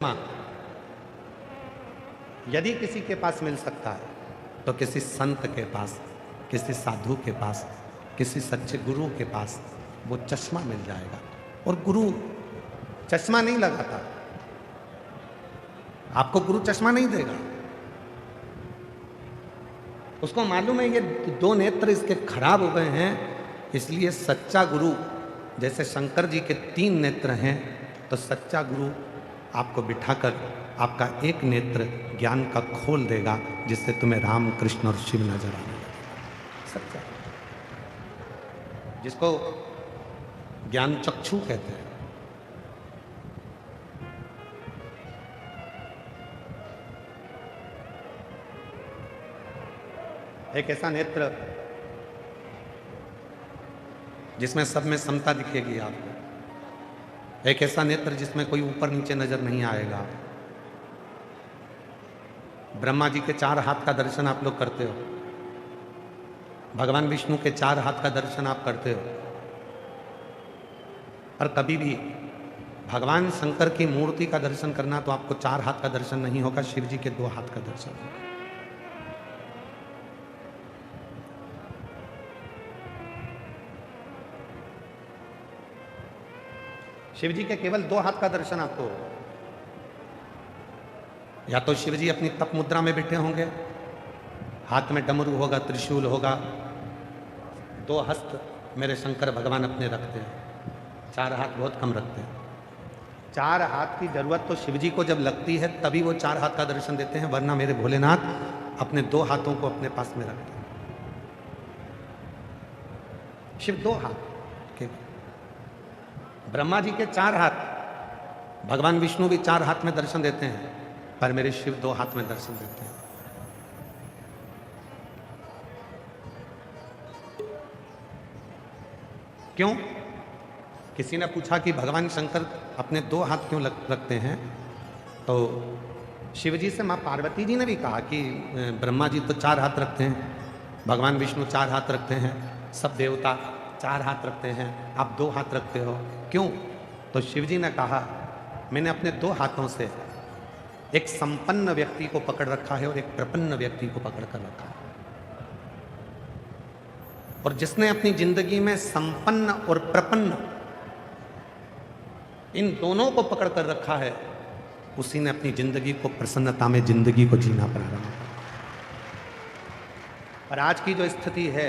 हाँ, यदि किसी के पास मिल सकता है तो किसी संत के पास, किसी साधु के पास, किसी सच्चे गुरु के पास वो चश्मा मिल जाएगा। और गुरु चश्मा नहीं लगाता, आपको गुरु चश्मा नहीं देगा। उसको मालूम है ये दो नेत्र इसके खराब हो गए हैं, इसलिए सच्चा गुरु, जैसे शंकर जी के 3 नेत्र हैं, तो सच्चा गुरु आपको बिठाकर आपका एक नेत्र ज्ञान का खोल देगा, जिससे तुम्हें राम, कृष्ण और शिव नजर आने लगेगा। सच्चा, जिसको ज्ञान चक्षु कहते हैं। एक ऐसा नेत्र जिसमें सब में समता दिखेगी आपको, एक ऐसा नेत्र जिसमें कोई ऊपर नीचे नजर नहीं आएगा। ब्रह्मा जी के 4 हाथ का दर्शन आप लोग करते हो, भगवान विष्णु के 4 हाथ का दर्शन आप करते हो, और कभी भी भगवान शंकर की मूर्ति का दर्शन करना तो आपको 4 हाथ का दर्शन नहीं होगा, शिव जी के 2 हाथ का दर्शन होगा। शिव जी के केवल 2 हाथ का दर्शन आपको होगा। या तो शिव जी अपनी तप मुद्रा में बैठे होंगे, हाथ में डमरू होगा, त्रिशूल होगा, 2 हस्त मेरे शंकर भगवान अपने रखते हैं, 4 हाथ बहुत कम रखते हैं। 4 हाथ की जरूरत तो शिव जी को जब लगती है तभी वो 4 हाथ का दर्शन देते हैं, वरना मेरे भोलेनाथ अपने 2 हाथों को अपने पास में रखते हैं। शिव 2 हाथ के, ब्रह्मा जी के 4 हाथ, भगवान विष्णु भी 4 हाथ में दर्शन देते हैं, पर मेरे शिव 2 हाथ में दर्शन देते हैं। क्यों? किसी ने पूछा कि भगवान शंकर अपने 2 हाथ क्यों रखते हैं, तो शिव जी से मां पार्वती जी ने भी कहा कि ब्रह्मा जी तो 4 हाथ रखते हैं, भगवान विष्णु 4 हाथ रखते हैं, सब देवता 4 हाथ रखते हैं, आप 2 हाथ रखते हो, क्यों? तो शिव जी ने कहा, मैंने अपने 2 हाथों से एक संपन्न व्यक्ति को पकड़ रखा है और एक प्रपन्न व्यक्ति को पकड़ कर रखा है। और जिसने अपनी जिंदगी में संपन्न और प्रपन्न इन दोनों को पकड़ कर रखा है, उसी ने अपनी जिंदगी को प्रसन्नता में जिंदगी को जीना प्रारंभ किया। और आज की जो स्थिति है,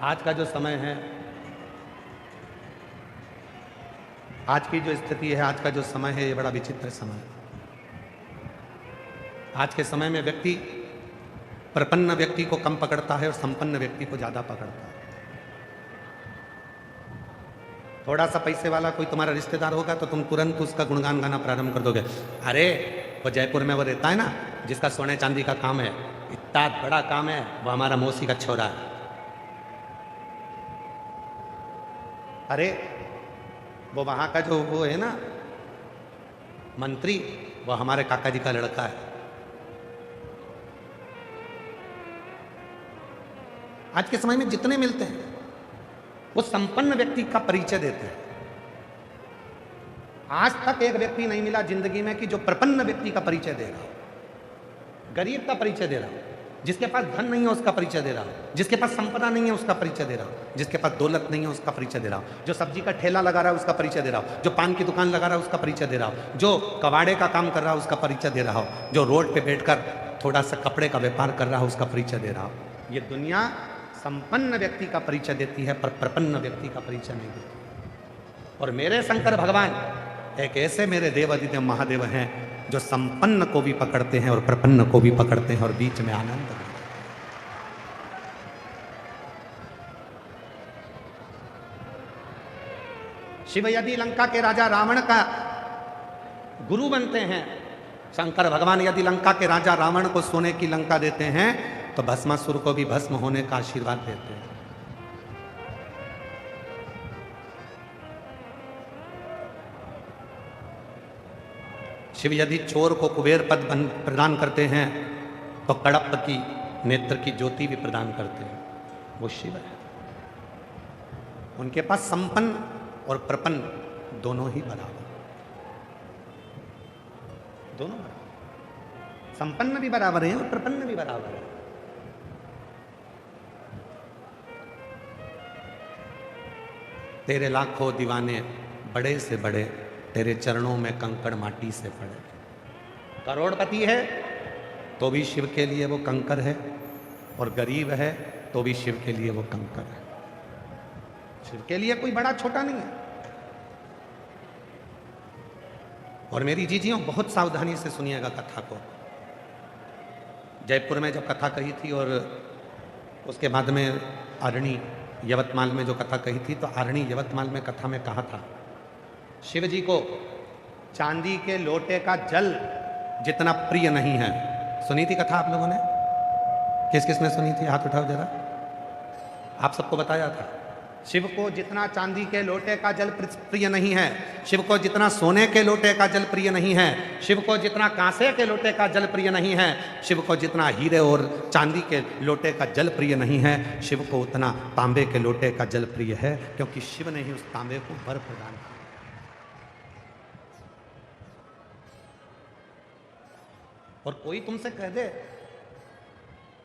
आज का जो समय है, आज की जो स्थिति है, आज का जो समय है, ये बड़ा विचित्र समय है। आज के समय में व्यक्ति प्रपन्न व्यक्ति को कम पकड़ता है और संपन्न व्यक्ति को ज्यादा पकड़ता है। थोड़ा सा पैसे वाला कोई तुम्हारा रिश्तेदार होगा तो तुम तुरंत उसका गुणगान गाना प्रारंभ कर दोगे। अरे वो जयपुर में वो रहता है ना, जिसका सोने चांदी का काम है, इतना बड़ा काम है, वो हमारा मौसी का छोरा है। अरे वो वहां का जो वो है ना मंत्री, वो हमारे काका जी का लड़का है। आज के समय में जितने मिलते हैं वो संपन्न व्यक्ति का परिचय देते हैं। आज तक एक व्यक्ति नहीं मिला जिंदगी में कि जो प्रपन्न व्यक्ति का परिचय दे रहा हो, गरीब का परिचय दे रहा हो, जिसके पास धन नहीं है उसका परिचय दे रहा हो, जिसके पास संपदा नहीं है उसका परिचय दे रहा हो, जिसके पास दौलत नहीं है उसका परिचय दे रहा हो, जो सब्जी का ठेला लगा रहा है उसका परिचय दे रहा हो, जो पान की दुकान लगा रहा है उसका परिचय दे रहा हो, जो कबाड़े का काम कर रहा है उसका परिचय दे रहा हो, जो रोड पे बैठकर थोड़ा सा कपड़े का व्यापार कर रहा है उसका परिचय दे रहा हो। ये दुनिया संपन्न व्यक्ति का परिचय देती है, पर प्रपन्न व्यक्ति का परिचय नहीं देती। और मेरे शंकर भगवान एक ऐसे मेरे देव आदित्य महादेव हैं जो संपन्न को भी पकड़ते हैं और प्रपन्न को भी पकड़ते हैं और बीच में आनंद। शिव यदि लंका के राजा रावण का गुरु बनते हैं, शंकर भगवान यदि लंका के राजा रावण को सोने की लंका देते हैं, तो भस्मासुर को भी भस्म होने का आशीर्वाद देते हैं। शिव यदि चोर को कुबेर पद प्रदान करते हैं, तो कड़प की नेत्र की ज्योति भी प्रदान करते हैं। वो शिव है। उनके पास संपन्न और प्रपन्न दोनों ही बराबर। दोनों बराबर, संपन्न भी बराबर है और प्रपन्न भी बराबर है। तेरे लाखों दीवाने बड़े से बड़े, तेरे चरणों में कंकड़ माटी से पड़े। करोड़पति है तो भी शिव के लिए वो कंकर है, और गरीब है तो भी शिव के लिए वो कंकर है। शिव के लिए कोई बड़ा छोटा नहीं है। और मेरी जीजियों, बहुत सावधानी से सुनिएगा कथा को। जयपुर में जब कथा कही थी और उसके बाद में आरणी यवतमाल में जो कथा कही थी, तो आरणी यवतमाल में कथा में कहा था, शिव जी को चांदी के लोटे का जल जितना प्रिय नहीं है। सुनी थी कथा आप लोगों ने? किस किस ने सुनी थी? हाथ उठाओ जरा। आप सबको बताया था, शिव को जितना चांदी के लोटे का जल प्रिय नहीं है, शिव को जितना सोने के लोटे का जल प्रिय नहीं है, शिव को जितना कांसे के लोटे का जल प्रिय नहीं है, शिव को जितना हीरे और चांदी के लोटे का जल प्रिय नहीं है, शिव को उतना तांबे के लोटे का जल प्रिय है, क्योंकि शिव ने ही उस तांबे को वर प्रदान किया। और कोई तुमसे कह दे,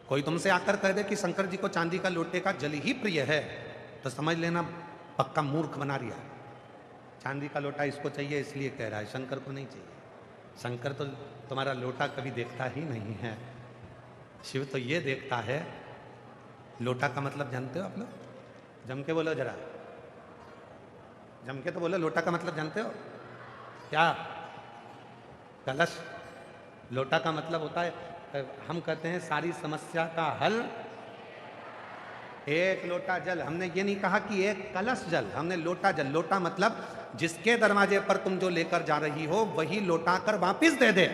कोई तुमसे आकर कह दे कि शंकर जी को चांदी का लोटे का जल ही प्रिय है, तो समझ लेना पक्का मूर्ख बना रहा है। चांदी का लोटा इसको चाहिए इसलिए कह रहा है, शंकर को नहीं चाहिए। शंकर तो तुम्हारा लोटा कभी देखता ही नहीं है। शिव तो ये देखता है, लोटा का मतलब जानते हो आप लोग? जम के बोलो जरा, जम के तो बोलो, लोटा का मतलब जानते हो क्या? कलश। लोटा का मतलब होता है, हम कहते हैं सारी समस्या का हल एक लोटा जल। हमने ये नहीं कहा कि एक कलश जल, हमने लोटा जल। लोटा मतलब जिसके दरवाजे पर तुम जो लेकर जा रही हो वही लौटा कर वापिस दे दे,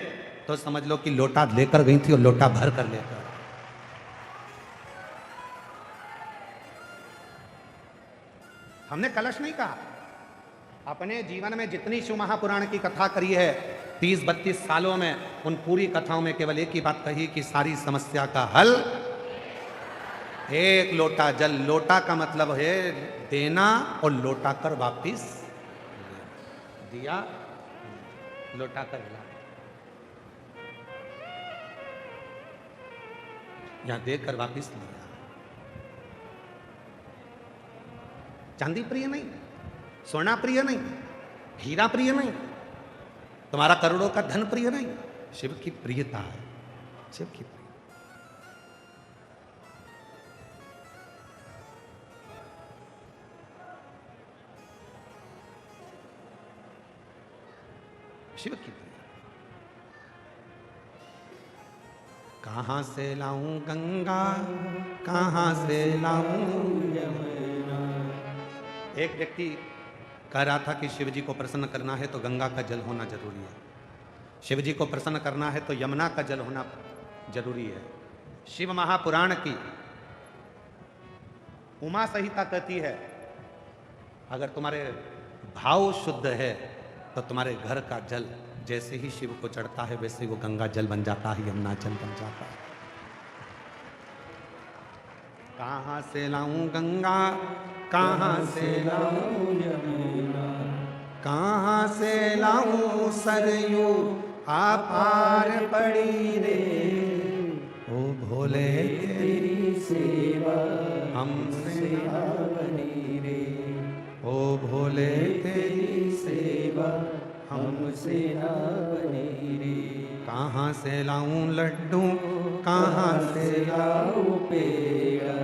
तो समझ लो कि लोटा लेकर गई थी और लोटा भर कर लेकर। हमने कलश नहीं कहा। अपने जीवन में जितनी शिव महापुराण की कथा करी है 30-32 सालों में, उन पूरी कथाओं में केवल एक ही बात कही कि सारी समस्या का हल एक लोटा जल। लोटा का मतलब है देना और लौटा कर वापिस दिया, लौटा कर ला। यहां देकर वापिस लिया। चांदी प्रिय नहीं, सोना प्रिय नहीं, हीरा प्रिय नहीं, तुम्हारा करोड़ों का धन प्रिय नहीं, शिव की प्रियता है। शिव की प्रियता। शिव की प्रियता। कहां से लाऊं गंगा, कहां से लाऊं यमुना। एक व्यक्ति कह रहा था कि शिव जी को प्रसन्न करना है तो गंगा का जल होना जरूरी है, शिव जी को प्रसन्न करना है तो यमुना का जल होना जरूरी है। शिव महापुराण की उमा संहिता कहती है, अगर तुम्हारे भाव शुद्ध है तो तुम्हारे घर का जल जैसे ही शिव को चढ़ता है वैसे ही वो गंगा जल बन जाता है, यमुना जल बन जाता है। कहां से लाऊं गंगा, कहां से लाऊं यमुना, कहां से लाऊं सरयू आपार पड़ी रे। ओ भोले तेरी सेवा हमसे ना बनी रे। ओ भोले तेरी सेवा हमसे ना बनी रे। कहां से लाऊं लड्डू, कहां से लाऊं पेड़ा,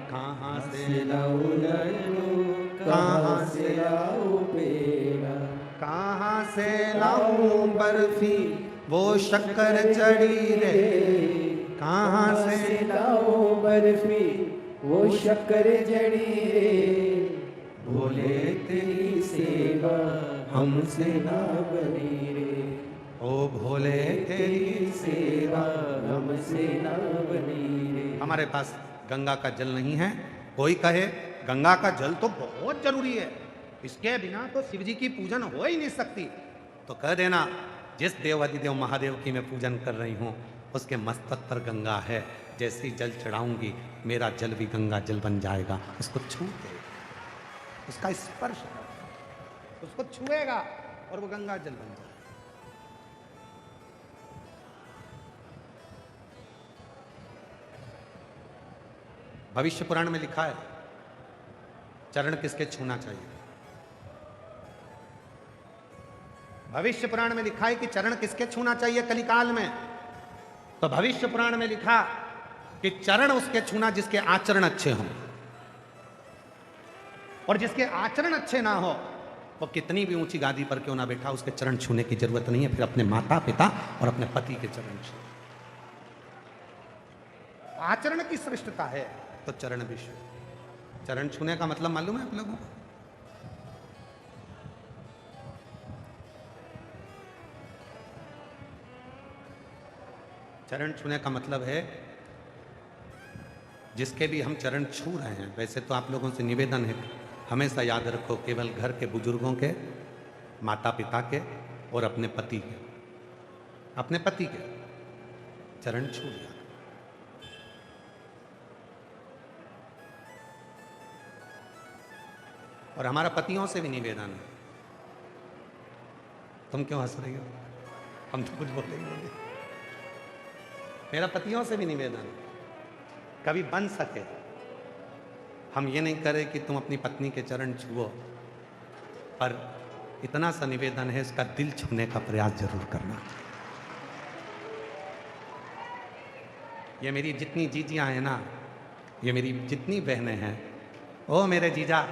कहां से लाऊं लड्डू, कहां से लाऊं पेड़ा, कहां से लाऊं बर्फी वो शक्कर चढ़ी रे। कहां से लाऊं बर्फी वो शक्कर चढ़ी रे। भोले तेरी सेवा हमसे ना बनी रे। ओ भोले तेरी सेवा हमसे ना बनी रे। हमारे पास गंगा का जल नहीं है। कोई कहे गंगा का जल तो बहुत जरूरी है, इसके बिना तो शिव जी की पूजन हो ही नहीं सकती, तो कह देना जिस देव अधिदेव महादेव की मैं पूजन कर रही हूँ उसके मस्तक पर गंगा है, जैसे ही जल चढ़ाऊंगी मेरा जल भी गंगा जल बन जाएगा। उसको छू के, उसका स्पर्श उसको छुएगा और वो गंगा जल बन जाएगा। भविष्य पुराण में लिखा है चरण किसके छूना चाहिए। भविष्य पुराण में लिखा है कि चरण किसके छूना चाहिए कलिकाल में। तो भविष्य पुराण में लिखा कि चरण उसके छूना जिसके आचरण अच्छे हों, और जिसके आचरण अच्छे ना हो वो कितनी भी ऊंची गादी पर क्यों ना बैठा, उसके चरण छूने की जरूरत नहीं है। फिर अपने माता पिता और अपने पति के चरण छू। आचरण की श्रेष्ठता है तो चरण भी छू। चरण छूने का मतलब मालूम है आप लोगों को? चरण छूने का मतलब है जिसके भी हम चरण छू रहे हैं, वैसे तो आप लोगों से निवेदन है हमेशा याद रखो केवल घर के बुजुर्गों के, माता पिता के और अपने पति के, अपने पति के चरण छू लिया। और हमारा पतियों से भी निवेदन है। तुम क्यों हंस रही हो? हम तो कुछ बोलेंगे। मेरा पतियों से भी निवेदन है, कभी बन सके हम ये नहीं करें कि तुम अपनी पत्नी के चरण छुओ, पर इतना सा निवेदन है इसका दिल छूने का प्रयास जरूर करना। ये मेरी जितनी जीजियां हैं ना, ये मेरी जितनी बहनें हैं, ओ मेरे जीजा,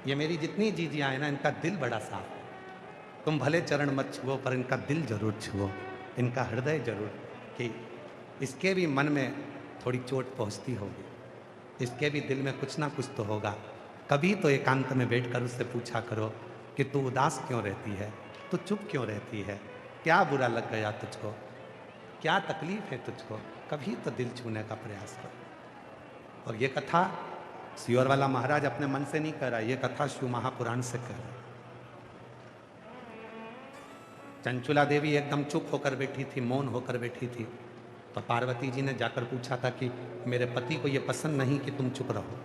ये मेरी जितनी जीजियां हैं ना, इनका दिल बड़ा साफ है। तुम भले चरण मत छुओ पर इनका दिल जरूर छुओ, इनका हृदय जरूर, कि इसके भी मन में थोड़ी चोट पहुंचती होगी, इसके भी दिल में कुछ ना कुछ तो होगा। कभी तो एकांत में बैठकर उससे पूछा करो कि तू उदास क्यों रहती है, तू चुप क्यों रहती है, क्या बुरा लग गया तुझको, क्या तकलीफ है तुझको। कभी तो दिल छूने का प्रयास करो। और ये कथा सियोर वाला महाराज अपने मन से नहीं कर रहा, ये कथा शिव महापुराण से कर रहा। चंचुला देवी एकदम चुप होकर बैठी थी, मौन होकर बैठी थी। तो पार्वती जी ने जाकर पूछा था कि मेरे पति को यह पसंद नहीं कि तुम चुप रहो,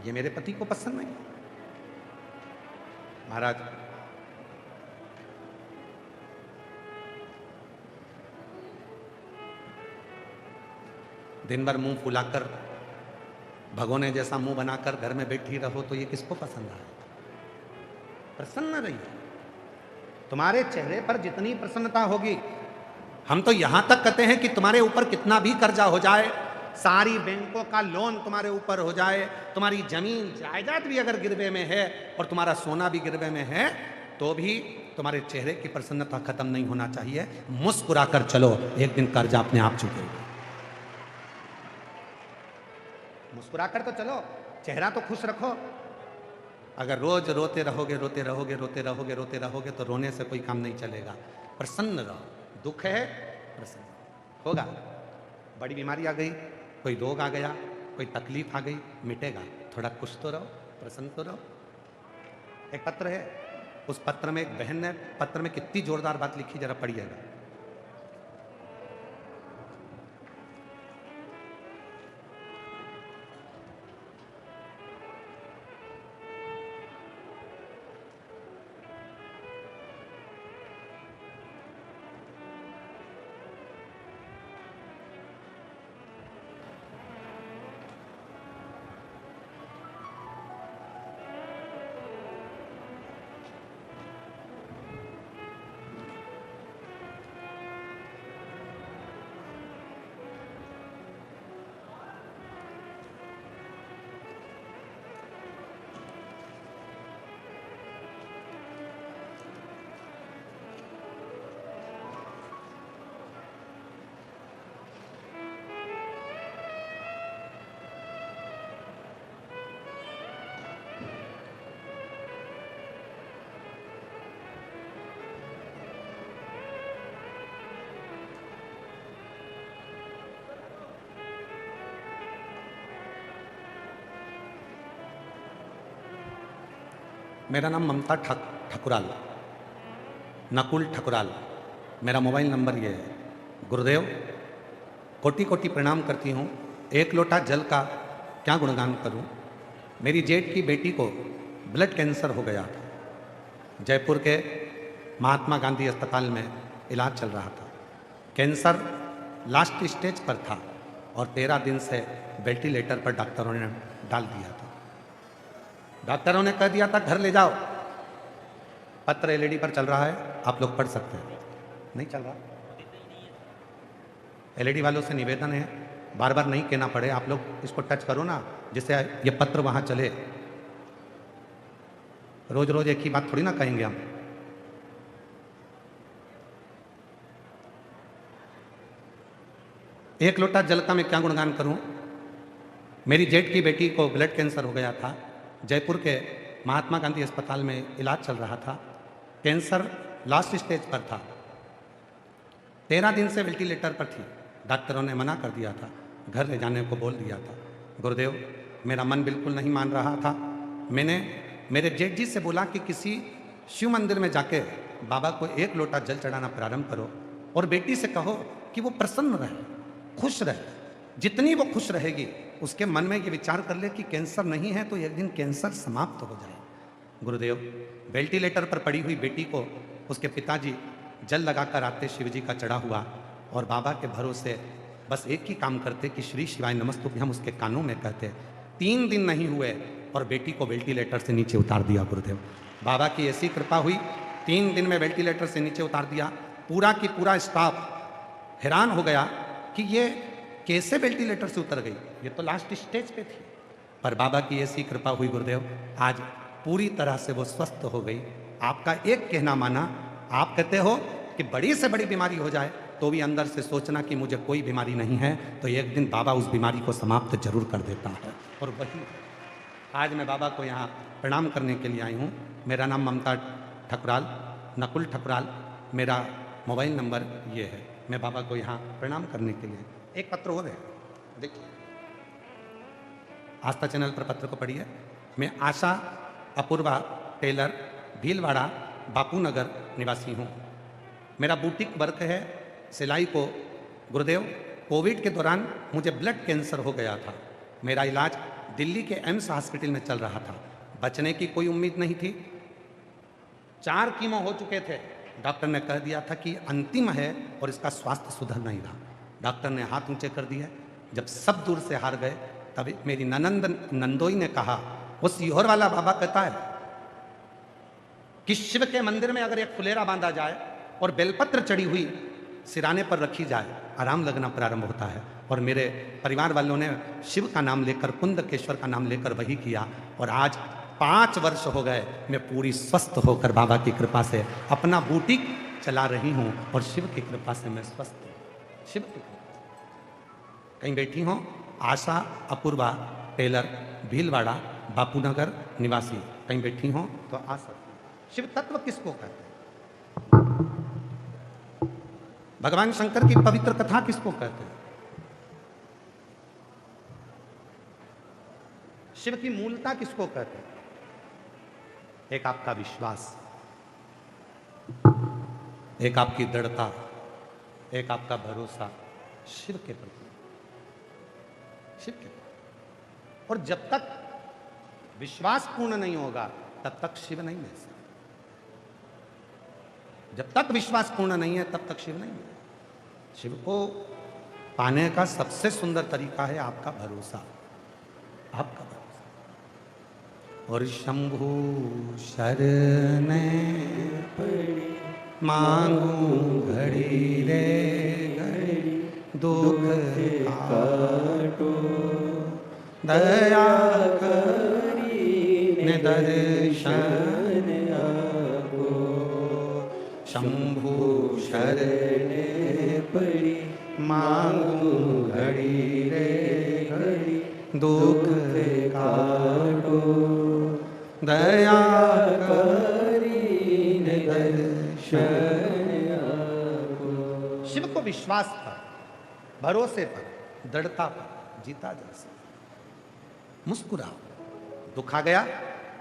ये मेरे पति को पसंद नहीं। महाराज दिन भर मुंह फुलाकर, भगोने जैसा मुंह बनाकर घर में बैठी रहो तो ये किसको पसंद आए? प्रसन्न रहिए। तुम्हारे चेहरे पर जितनी प्रसन्नता होगी, हम तो यहां तक कहते हैं कि तुम्हारे ऊपर कितना भी कर्जा हो जाए, सारी बैंकों का लोन तुम्हारे ऊपर हो जाए, तुम्हारी जमीन जायदाद भी अगर गिरवे में है और तुम्हारा सोना भी गिरवे में है, तो भी तुम्हारे चेहरे की प्रसन्नता खत्म नहीं होना चाहिए। मुस्कुराकर चलो, एक दिन कर्जा अपने आप चुकेगा। मुस्कुराकर तो चलो, चेहरा तो खुश रखो। अगर रोज रोते रहोगे रोते रहोगे रोते रहोगे रोते रहोगे तो रोने से कोई काम नहीं चलेगा। प्रसन्न रहो। दुख है, प्रसन्न होगा। बड़ी बीमारी आ गई, कोई रोग आ गया, कोई तकलीफ आ गई, मिटेगा। थोड़ा खुश तो रहो, प्रसन्न तो रहो। एक पत्र है, उस पत्र में एक बहन ने पत्र में कितनी जोरदार बात लिखी, जरा पढ़िएगा। मेरा नाम ममता ठकुराल, नकुल ठकुराल मेरा मोबाइल नंबर ये है। गुरुदेव, कोटि कोटि प्रणाम करती हूँ। एक लोटा जल का क्या गुणगान करूँ। मेरी जेठ की बेटी को ब्लड कैंसर हो गया था। जयपुर के महात्मा गांधी अस्पताल में इलाज चल रहा था। कैंसर लास्ट स्टेज पर था और 13 दिन से वेंटिलेटर पर डॉक्टरों ने डाल दिया था। डॉक्टरों ने कह दिया था घर ले जाओ। पत्र एलईडी पर चल रहा है, आप लोग पढ़ सकते हैं। नहीं चल रहा? एलईडी वालों से निवेदन है, बार बार नहीं कहना पड़े, आप लोग इसको टच करो ना, जिससे ये पत्र वहां चले। रोज रोज एक ही बात थोड़ी ना कहेंगे हम। एक लोटा जल का मैं क्या गुणगान करूं। मेरी जेठ की बेटी को ब्लड कैंसर हो गया था। जयपुर के महात्मा गांधी अस्पताल में इलाज चल रहा था। कैंसर लास्ट स्टेज पर था। 13 दिन से वेंटिलेटर पर थी। डॉक्टरों ने मना कर दिया था, घर ले जाने को बोल दिया था। गुरुदेव, मेरा मन बिल्कुल नहीं मान रहा था। मैंने मेरे जेठ जी से बोला कि किसी शिव मंदिर में जाके बाबा को एक लोटा जल चढ़ाना प्रारंभ करो और बेटी से कहो कि वो प्रसन्न रहे, खुश रहे। जितनी वो खुश रहेगी, उसके मन में ये विचार कर ले कि कैंसर नहीं है तो एक दिन कैंसर समाप्त हो जाए। गुरुदेव, वेंटिलेटर पर पड़ी हुई बेटी को उसके पिताजी जल लगाकर आते शिव जी का चढ़ा हुआ और बाबा के भरोसे बस एक ही काम करते कि श्री शिवाय नमस्तुभ्यम हम उसके कानों में कहते। 3 दिन नहीं हुए और बेटी को वेंटिलेटर से नीचे उतार दिया। गुरुदेव, बाबा की ऐसी कृपा हुई, 3 दिन में वेंटिलेटर से नीचे उतार दिया। पूरा की पूरा स्टाफ हैरान हो गया कि ये कैसे वेंटिलेटर से उतर गई, ये तो लास्ट स्टेज पे थी। पर बाबा की ऐसी कृपा हुई गुरुदेव, आज पूरी तरह से वो स्वस्थ हो गई। आपका एक कहना माना। आप कहते हो कि बड़ी से बड़ी बीमारी हो जाए तो भी अंदर से सोचना कि मुझे कोई बीमारी नहीं है, तो एक दिन बाबा उस बीमारी को समाप्त जरूर कर देता है। और वही आज मैं बाबा को यहाँ प्रणाम करने के लिए आई हूँ। मेरा नाम ममता ठकुराल, नकुल ठकुराल मेरा मोबाइल नंबर ये है। मैं बाबा को यहाँ प्रणाम करने के लिए। एक पत्र और है, देखिए, आस्था चैनल पर पत्र को पढ़िए। मैं आशा अपूर्वा टेलर, भीलवाड़ा, बापू नगर निवासी हूँ। मेरा बुटीक वर्क है सिलाई को। गुरुदेव, कोविड के दौरान मुझे ब्लड कैंसर हो गया था। मेरा इलाज दिल्ली के एम्स हॉस्पिटल में चल रहा था। बचने की कोई उम्मीद नहीं थी। 4 कीमो हो चुके थे। डॉक्टर ने कह दिया था कि अंतिम है और इसका स्वास्थ्य सुधर नहीं रहा। डॉक्टर ने हाथ ऊंचे कर दिए। जब सब दूर से हार गए, तब मेरी नंदोई ने कहा, वो सीहोर वाला बाबा कहता है कि शिव के मंदिर में अगर एक फुलेरा बांधा जाए और बेलपत्र चढ़ी हुई सिराने पर रखी जाए, आराम लगना प्रारंभ होता है। और मेरे परिवार वालों ने शिव का नाम लेकर, कुंदकेश्वर का नाम लेकर वही किया। और आज 5 वर्ष हो गए, मैं पूरी स्वस्थ होकर बाबा की कृपा से अपना बुटीक चला रही हूँ और शिव की कृपा से मैं स्वस्थ हूँ। शिव की कृपा। कहीं बैठी हो, आशा अपूर्वा टेलर, भीलवाड़ा, बापूनगर निवासी, कहीं बैठी हो तो आ सकती। शिव तत्व किसको कहते हैं? भगवान शंकर की पवित्र कथा किसको कहते हैं? शिव की मूलता किसको कहते हैं? एक आपका विश्वास, एक आपकी दृढ़ता, एक आपका भरोसा शिव के प्रति, शिव के प्रति। और जब तक विश्वास पूर्ण नहीं होगा तब तक शिव नहीं मिल सकता। जब तक विश्वास पूर्ण नहीं है तब तक शिव नहीं मिलेगा। शिव को पाने का सबसे सुंदर तरीका है आपका भरोसा, आपका भरोसा। और शंभु शरण पड़ी मांगू घड़ी रे घड़ी, दुख काटो दया करी ने दर्शन आपो। शंभु शरण पड़ी मांगू घड़ी रे घड़ी, दुख काटो दया करी ने दर्शन आपो। शिव को विश्वास पर, भरोसे पर, दृढ़ता पर जीता जा सकता। मुस्कुराओ। दुख आ गया,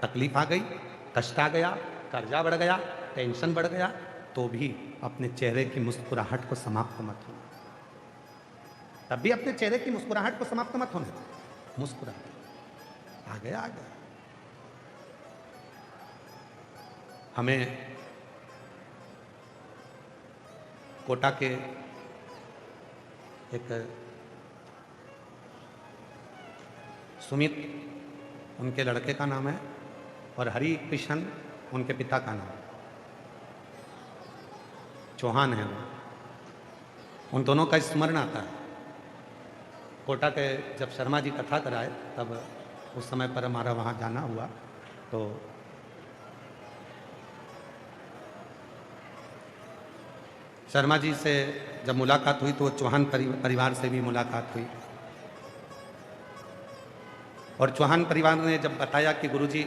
तकलीफ आ गई, कष्ट आ गया, कर्जा बढ़ गया, टेंशन बढ़ गया, तो भी अपने चेहरे की मुस्कुराहट को समाप्त मत होने। तब भी अपने चेहरे की मुस्कुराहट को समाप्त मत होने। मुस्कुरा, आ गया आ गया। हमें कोटा के एक सुमित उनके लड़के का नाम है और हरि कृष्ण उनके पिता का नाम, चौहान है वो। उन दोनों का स्मरण आता है। कोटा के जब शर्मा जी कथा कराए तब उस समय पर हमारा वहाँ जाना हुआ, तो शर्मा जी से जब मुलाकात हुई तो चौहान परिवार से भी मुलाकात हुई। और चौहान परिवार ने जब बताया कि गुरुजी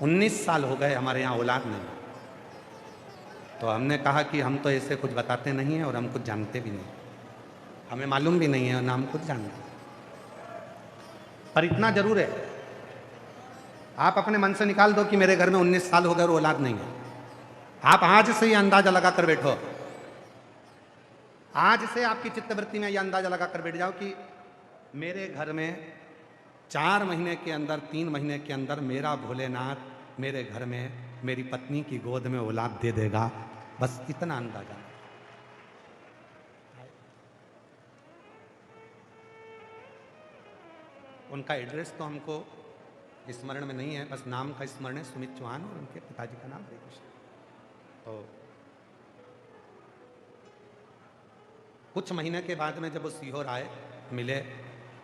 19 साल हो गए हमारे यहाँ औलाद नहीं, तो हमने कहा कि हम तो ऐसे कुछ बताते नहीं हैं और हम कुछ जानते भी नहीं, हमें मालूम भी नहीं है और ना हम कुछ जानते। पर इतना जरूर है, आप अपने मन से निकाल दो कि मेरे घर में 19 साल हो गए और औलाद नहीं है। आप आज से ही अंदाजा लगाकर बैठो, आज से आपकी चित्तवृत्ति में यह अंदाजा लगाकर बैठ जाओ कि मेरे घर में 4 महीने के अंदर, 3 महीने के अंदर मेरा भोलेनाथ मेरे घर में मेरी पत्नी की गोद में औलाद दे देगा। बस इतना अंदाजा। उनका एड्रेस तो हमको स्मरण में नहीं है, बस नाम का स्मरण है, सुमित चौहान, और उनके पिताजी का नाम हरे कृष्ण। तो कुछ महीने के बाद में जब वो सीहोर आए, मिले,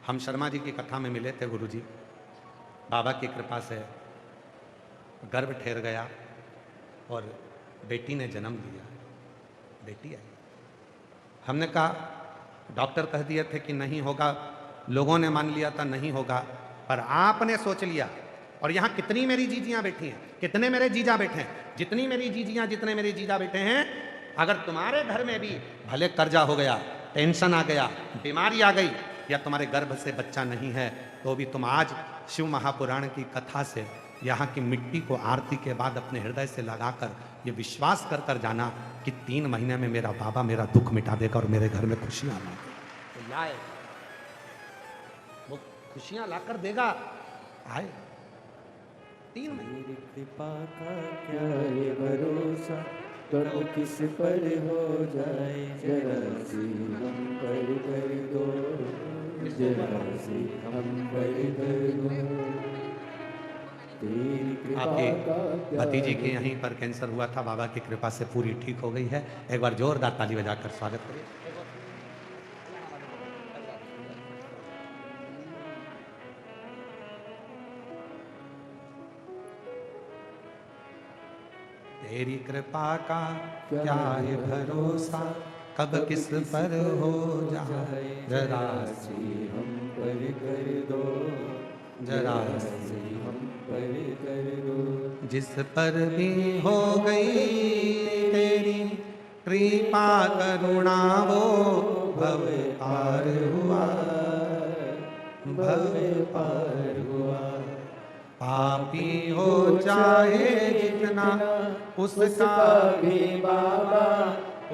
हम शर्मा जी की कथा में मिले थे गुरुजी। बाबा की कृपा से गर्भ ठहर गया और बेटी ने जन्म दिया, बेटी आई। हमने कहा, डॉक्टर कह दिए थे कि नहीं होगा, लोगों ने मान लिया था नहीं होगा, पर आपने सोच लिया। और यहाँ कितनी मेरी जीजियां बैठी हैं, कितने मेरे जीजा बैठे हैं, जितनी मेरी जीजियां, जितने मेरे जीजा बैठे हैं, अगर तुम्हारे घर में भी भले कर्जा हो गया, टेंशन आ गया, बीमारी आ गई, या तुम्हारे गर्भ से बच्चा नहीं है, तो भी तुम आज शिव महापुराण की कथा से यहाँ की मिट्टी को आरती के बाद अपने हृदय से लगाकर ये विश्वास कर कर जाना कि 3 महीने में मेरा बाबा मेरा दुख मिटा देगा और मेरे घर में खुशियां ला देगा। तो लाए, वो खुशियां लाकर देगा। आए 3 महीने। कृपा का क्या ये भरोसा, कब किस पर हो जाए, जरा सी हम पर कर दो, जरा सी हम पर कर दो। आपके भतीजी के यहीं पर कैंसर हुआ था, बाबा की कृपा से पूरी ठीक हो गई है। एक बार जोरदार ताली बजाकर स्वागत करिए। तेरी कृपा का क्या है भरोसा, कब किस पर हो जाए, जरा सी हम पर कर दो, जरा सी हम पर कर दो। जिस पर भी हो गई तेरी कृपा करुणा, वो भव पार हुआ, भव पार हुआ। पापी हो चाहे जितना, उसका भी बाबा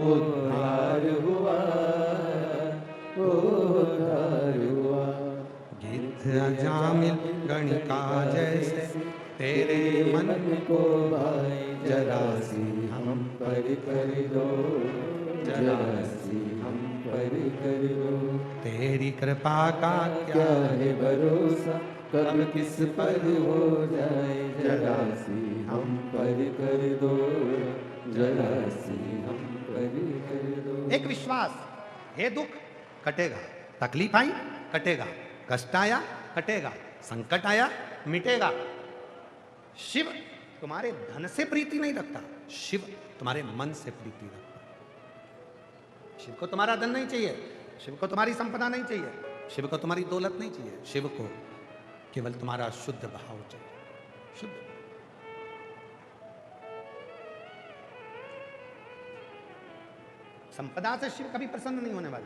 उद्धार हुआ, उद्धार हुआ। गिद्ध अजामिल गणिका जैसे तेरे मन को भाई, जरा सी हम पर कर दो, जरा सी हम पर कर दो। तेरी कृपा का क्या है भरोसा, कब किस पर हो जाए, जरा सी हम पर कर दो, जरा सी हम पर कर दो। एक विश्वास, हे दुख कटेगा, तकलीफ आई कटेगा, कष्ट आया कटेगा, संकट आया मिटेगा। शिव तुम्हारे धन से प्रीति नहीं रखता, शिव तुम्हारे मन से प्रीति रखता। शिव को तुम्हारा धन नहीं चाहिए, शिव को तुम्हारी संपदा नहीं चाहिए, शिव को तुम्हारी दौलत नहीं चाहिए, शिव को केवल तुम्हारा शुद्ध भाव चाहिए। शुद्ध संपदा से शिव कभी प्रसन्न नहीं होने वाले।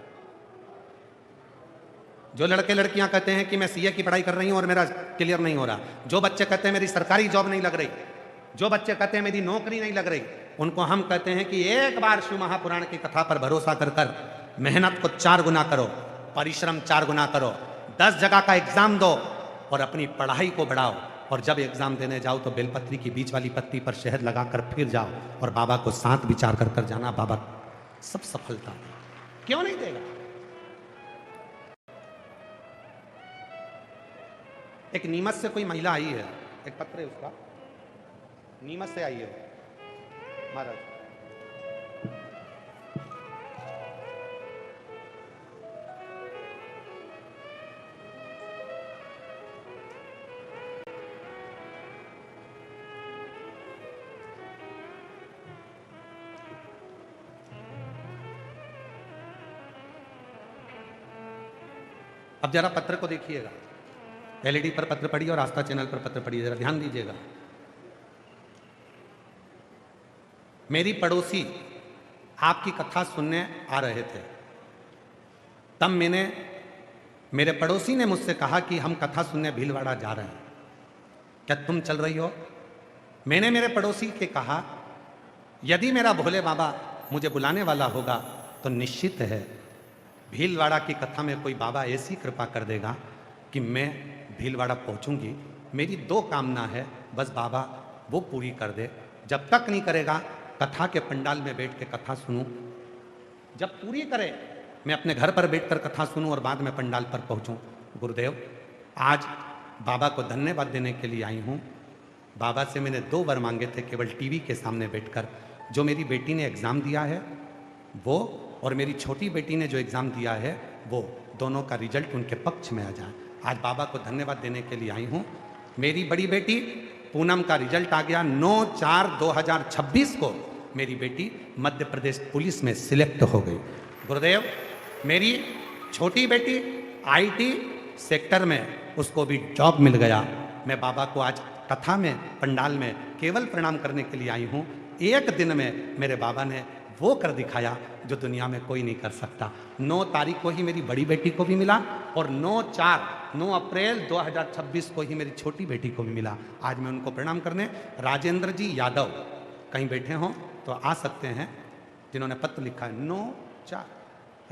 जो लड़के लड़कियां कहते हैं कि मैं सीए की पढ़ाई कर रही हूं और मेरा क्लियर नहीं हो रहा, जो बच्चे कहते हैं मेरी सरकारी जॉब नहीं लग रही, जो बच्चे कहते हैं मेरी नौकरी नहीं लग रही, उनको हम कहते हैं कि एक बार शिव महापुराण की कथा पर भरोसा कर कर मेहनत को 4 गुना करो, परिश्रम 4 गुना करो, 10 जगह का एग्जाम दो और अपनी पढ़ाई को बढ़ाओ। और जब एग्जाम देने जाओ तो बेलपत्री की बीच वाली पत्ती पर शहद लगाकर फिर जाओ और बाबा को साथ विचार कर कर जाना, बाबा सब सफलता क्यों नहीं देगा। एक नीमच से कोई महिला आई है, एक पत्र है उसका, नीमच से आई है महाराज। अब जरा पत्र को देखिएगा, एलईडी पर पत्र पढ़िए और आस्था चैनल पर पत्र पढ़िए, जरा ध्यान दीजिएगा। मेरी पड़ोसी आपकी कथा सुनने आ रहे थे, तब मेरे पड़ोसी ने मुझसे कहा कि हम कथा सुनने भीलवाड़ा जा रहे हैं, क्या तुम चल रही हो? मैंने मेरे पड़ोसी के कहा, यदि मेरा भोले बाबा मुझे बुलाने वाला होगा तो निश्चित है भीलवाड़ा की कथा में कोई बाबा ऐसी कृपा कर देगा कि मैं भीलवाड़ा पहुंचूंगी। मेरी 2 कामना है, बस बाबा वो पूरी कर दे। जब तक नहीं करेगा कथा के पंडाल में बैठ के कथा सुनूं, जब पूरी करे मैं अपने घर पर बैठकर कथा सुनूं और बाद में पंडाल पर पहुंचूं। गुरुदेव, आज बाबा को धन्यवाद देने के लिए आई हूं। बाबा से मैंने 2 वर मांगे थे, केवल टीवी के सामने बैठकर। जो मेरी बेटी ने एग्ज़ाम दिया है वो, और मेरी छोटी बेटी ने जो एग्ज़ाम दिया है वो, दोनों का रिजल्ट उनके पक्ष में आ जाए। आज बाबा को धन्यवाद देने के लिए आई हूँ। मेरी बड़ी बेटी पूनम का रिजल्ट आ गया, 9/4/2026 को मेरी बेटी मध्य प्रदेश पुलिस में सिलेक्ट हो गई। गुरुदेव, मेरी छोटी बेटी आईटी सेक्टर में, उसको भी जॉब मिल गया। मैं बाबा को आज कथा में, पंडाल में केवल प्रणाम करने के लिए आई हूँ। एक दिन में मेरे बाबा ने वो कर दिखाया जो दुनिया में कोई नहीं कर सकता। 9 तारीख को ही मेरी बड़ी बेटी को भी मिला और 9 अप्रैल 2026 को ही मेरी छोटी बेटी को भी मिला। आज मैं उनको प्रणाम करने, राजेंद्र जी यादव कहीं बैठे हों तो आ सकते हैं, जिन्होंने पत्र लिखा है 9/4,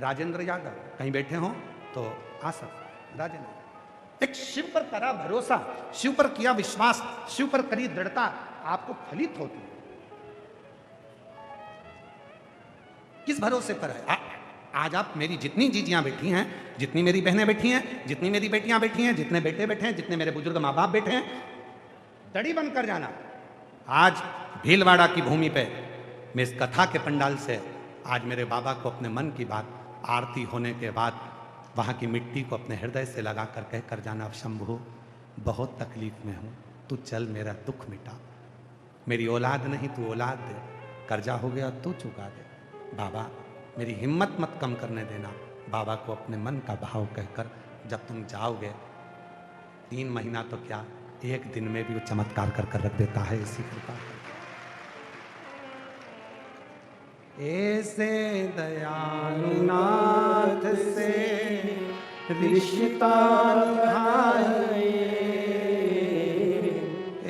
राजेंद्र यादव कहीं बैठे हों तो आ सकते हैं। राजेंद्र, एक शिव पर करा भरोसा, शिव पर किया विश्वास, शिव पर करी दृढ़ता आपको फलित होती है। किस भरोसे पर है? आज आप मेरी जितनी जीजियां बैठी हैं, जितनी मेरी बहनें बैठी हैं, जितनी मेरी बेटियां बैठी हैं, जितने बेटे बैठे हैं, जितने मेरे बुजुर्ग माँ बाप बैठे हैं, दड़ी बनकर जाना। आज भीलवाड़ा की भूमि पे मैं इस कथा के पंडाल से आज मेरे बाबा को अपने मन की बात, आरती होने के बाद वहाँ की मिट्टी को अपने हृदय से लगा कर कह कर जाना, शंभू बहुत तकलीफ में हूँ, तू चल मेरा दुख मिटा। मेरी औलाद नहीं तू औलाद दे, कर्जा हो गया तू चुका दे। बाबा मेरी हिम्मत मत कम करने देना। बाबा को अपने मन का भाव कहकर जब तुम जाओगे, 3 महीना तो क्या, 1 दिन में भी वो चमत्कार कर कर रख देता है। इसी कृपा ऐसे दयालु नाथ से रिश्ता निभाए,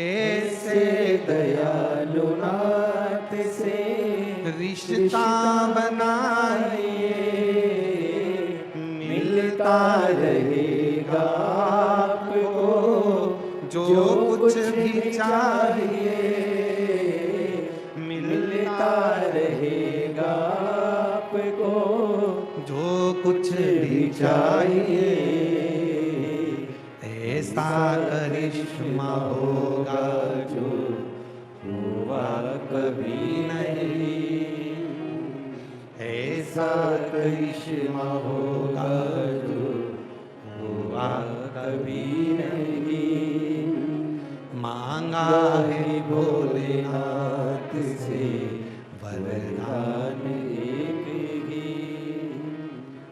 ऐसे दयालु नाथ से रिश्ता बनाए, मिलता रहेगा आपको जो कुछ भी चाहिए, मिलता रहेगा आपको जो कुछ भी चाहिए। ऐसा करिश्मा होगा जो हुआ कभी नहीं, ऐसा करिश्मा होगा जो हुआ कभी नहीं। मांगा है भोलेनाथ से वरदान एक ही,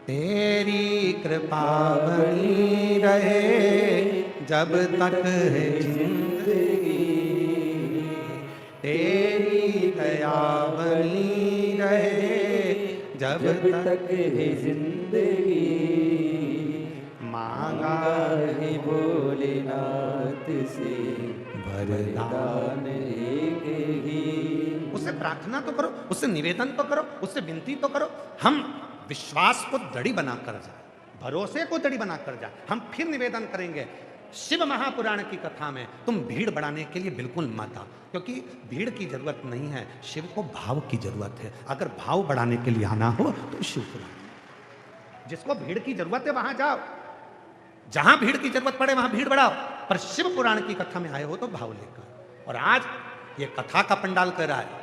तेरी कृपा बनी रहे जब तक है जिंदगी, तेरी दया बनी रहे जब तक है जिंदगी। मांगा है भोलेनाथ से वरदान एक ही। उससे प्रार्थना तो करो, उससे निवेदन तो करो, उससे विनती तो करो। हम विश्वास को दड़ी बनाकर जाए, भरोसे को दड़ी बनाकर जाए। हम फिर निवेदन करेंगे, शिव महापुराण की कथा में तुम भीड़ बढ़ाने के लिए बिल्कुल मत आओ, क्योंकि भीड़ की जरूरत नहीं है, शिव को भाव की जरूरत है। अगर भाव बढ़ाने के लिए आना हो तो शिव पुराण, जिसको भीड़ की जरूरत है वहां जाओ। जहां भीड़ की जरूरत पड़े वहां भीड़ बढ़ाओ, पर शिव पुराण की कथा में आए हो तो भाव लेकर। और आज ये कथा का पंडाल कर रहा है,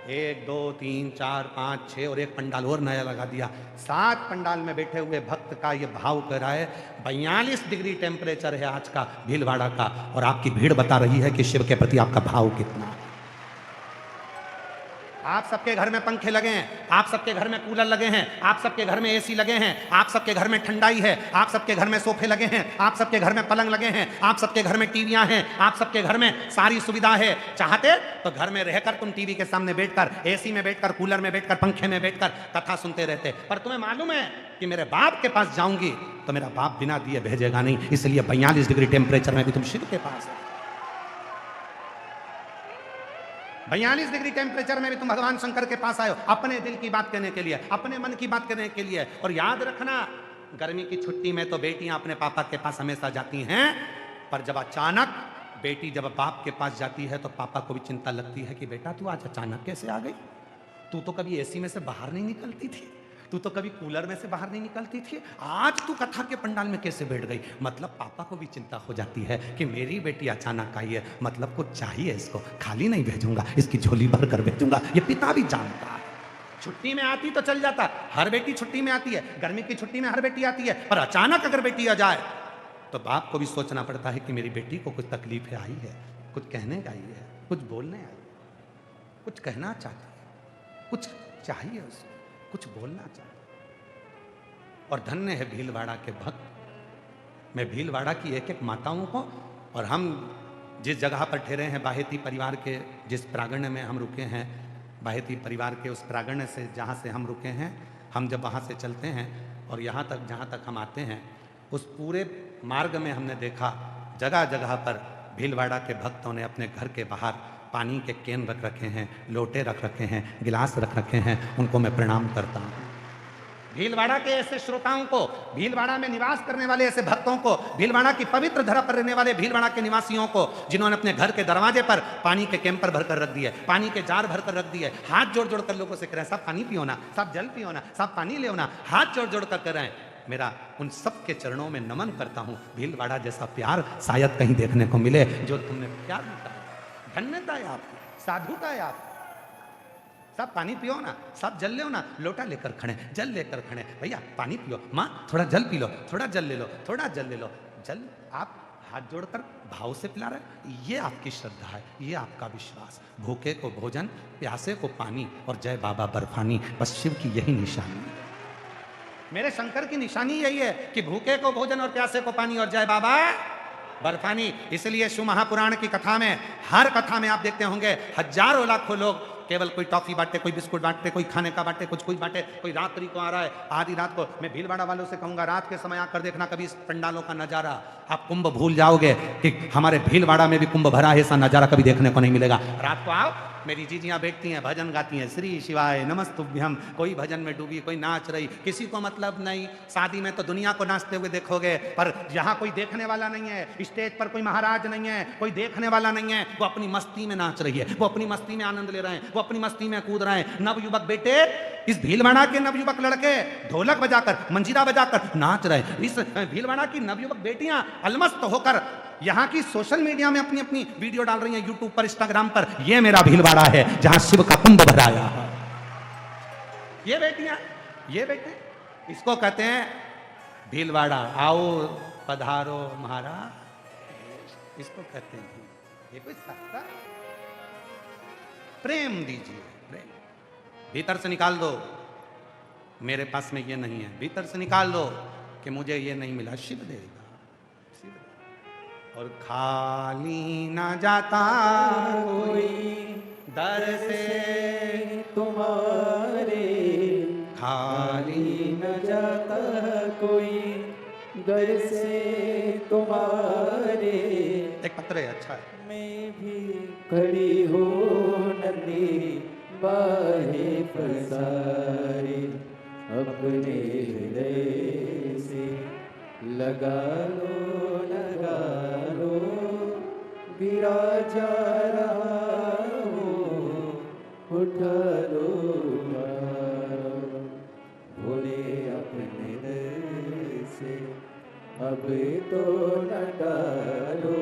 1 2 3 4 5 6 और एक पंडाल और नया लगा दिया, 7 पंडाल में बैठे हुए भक्त का ये भाव कर रहा है। 42 डिग्री टेम्परेचर है आज का भीलवाड़ा का, और आपकी भीड़ बता रही है कि शिव के प्रति आपका भाव कितना है। आप सबके घर में पंखे लगे हैं, आप सबके घर में कूलर लगे हैं, आप सबके घर में एसी लगे हैं, आप सबके घर में ठंडाई है, आप सबके घर में सोफे लगे हैं, आप सबके घर में पलंग लगे हैं, आप सबके घर में टीवियां हैं, आप सबके घर में सारी सुविधा है। चाहते तो घर में रहकर तुम टीवी के सामने बैठकर, एसी में बैठकर, कूलर में बैठकर, पंखे में बैठकर कथा सुनते रहते, पर तुम्हें मालूम है कि मेरे बाप के पास जाऊंगी तो मेरा बाप बिना दिए भेजेगा नहीं, इसलिए 42 डिग्री टेम्परेचर में भी तुम शिव के पास है। 42 डिग्री टेम्परेचर में भी तुम भगवान शंकर के पास आए हो, अपने दिल की बात कहने के लिए, अपने मन की बात कहने के लिए। और याद रखना, गर्मी की छुट्टी में तो बेटियां अपने पापा के पास हमेशा जाती हैं, पर जब अचानक बेटी जब बाप के पास जाती है तो पापा को भी चिंता लगती है कि बेटा तू आज अचानक कैसे आ गई, तू तो कभी एसी में से बाहर नहीं निकलती थी, तू तो कभी कूलर में से बाहर नहीं निकलती थी, आज तू कथा के पंडाल में कैसे बैठ गई। मतलब पापा को भी चिंता हो जाती है कि मेरी बेटी अचानक आई है, मतलब कुछ चाहिए इसको, खाली नहीं भेजूंगा, इसकी झोली भर कर भेजूंगा। ये पिता भी जानता है। छुट्टी में आती तो चल जाता, हर बेटी छुट्टी में आती है, गर्मी की छुट्टी में हर बेटी आती है, पर अचानक अगर बेटी आ जाए तो बाप को भी सोचना पड़ता है कि मेरी बेटी को कुछ तकलीफ आई है, कुछ कहने आई है, कुछ बोलने आई है, कुछ कहना चाहती है, कुछ चाहिए उसको, कुछ बोलना चाहता। और धन्य है भीलवाड़ा के भक्त। मैं भीलवाड़ा की एक एक माताओं को, और हम जिस जगह पर ठहरे हैं, बाहेती परिवार के जिस प्रांगण में हम रुके हैं, बाहेती परिवार के उस प्रांगण से जहाँ से हम रुके हैं, हम जब वहाँ से चलते हैं और यहाँ तक जहाँ तक हम आते हैं, उस पूरे मार्ग में हमने देखा जगह जगह पर भीलवाड़ा के भक्तों ने अपने घर के बाहर पानी के कैन रख रखे हैं, लोटे रख रखे हैं, गिलास रख रखे हैं। उनको मैं प्रणाम करता हूँ। भीलवाड़ा के ऐसे श्रोताओं को, भीलवाड़ा में निवास करने वाले ऐसे भक्तों को, भीलवाड़ा की पवित्र धरा पर रहने वाले भीलवाड़ा के निवासियों को, जिन्होंने अपने घर के दरवाजे पर पानी के कैंपर भरकर रख दिए, पानी के जार भरकर रख दिए, हाथ जोड़ जोड़ कर लोगों से कह रहे हैं साहब पानी पियो ना, साहब जल पियो ना, साहब पानी ले ना, हाथ जोड़ जोड़ कर कर रहे हैं। मेरा उन सब के चरणों में नमन करता हूँ। भीलवाड़ा जैसा प्यार शायद कहीं देखने को मिले जो तुमने प्यार दिया। धन्यता है आपकी, साधुता है आपकी। सब पानी पियो ना, सब जल लो ना, लोटा लेकर खड़े, जल लेकर खड़े, भैया पानी पियो, माँ थोड़ा जल पी लो, थोड़ा जल ले लो, थोड़ा जल ले लो, जल आप हाथ जोड़कर भाव से पिला रहे। ये आपकी श्रद्धा है, ये आपका विश्वास। भूखे को भोजन, प्यासे को पानी, और जय बाबा बर्फानी। बस शिव की यही निशानी है, मेरे शंकर की निशानी यही है कि भूखे को भोजन और प्यासे को पानी, और जय बाबा बर्फानी। इसलिए शिव महापुराण की कथा में, हर कथा में आप देखते होंगे हजारों लाखों लोग केवल कोई टॉफी बांटते, कोई बिस्कुट बांटते, कोई खाने का बांटे, कुछ बांटे, कोई रात्रि को आ रहा है, आधी रात को। मैं भीलवाड़ा वालों से कहूंगा रात के समय आकर देखना कभी इस पंडालों का नजारा, आप कुंभ भूल जाओगे कि हमारे भीलवाड़ा में भी कुंभ भरा है, ऐसा नजारा कभी देखने को नहीं मिलेगा। रात को आओ, मेरी जीजियां बैठती हैं, भजन गाती हैं, श्री शिवाय नमस्तुभ्यम, कोई भजन में डूबी, कोई नाच रही, किसी को मतलब नहीं। शादी में तो दुनिया को नाचते हुए देखोगे, पर यहाँ कोई देखने वाला नहीं है, स्टेज पर कोई महाराज नहीं है, कोई देखने वाला नहीं है, वो अपनी मस्ती में नाच रही है, वो अपनी मस्ती में आनंद ले रहे हैं, वो अपनी मस्ती में कूद रहे हैं। नवयुवक बेटे, इस भीलवाड़ा के नवयुवक लड़के ढोलक बजाकर, मंजीरा बजाकर नाच रहे हैं। इस भीलवाड़ा की नवयुवक बेटियां अलमस्त होकर यहाँ की सोशल मीडिया में अपनी अपनी वीडियो डाल रही हैं, यूट्यूब पर, इंस्टाग्राम पर। ये मेरा भीलवाड़ा है जहां शिव का कुंभ भराया है। ये बेटियां, ये बेटे, इसको कहते हैं भीलवाड़ा। आओ पधारो महाराज, इसको कहते हैं। ये कोई सस्ता, प्रेम दीजिए, प्रेम भीतर से निकाल दो। मेरे पास में ये नहीं है, भीतर से निकाल दो कि मुझे ये नहीं मिला, शिव देगा। और खाली ना जाता कोई दर से तुम्हारे, खाली न जाता कोई दर से तुम्हारे। एक पत्र है, अच्छा है। मैं भी खड़ी हो नदी बाहें पसारे, अपने हृदय से लगा लो विराजा रहा हूँ, उठा लो भोले अपने दर से अब तो न डालो,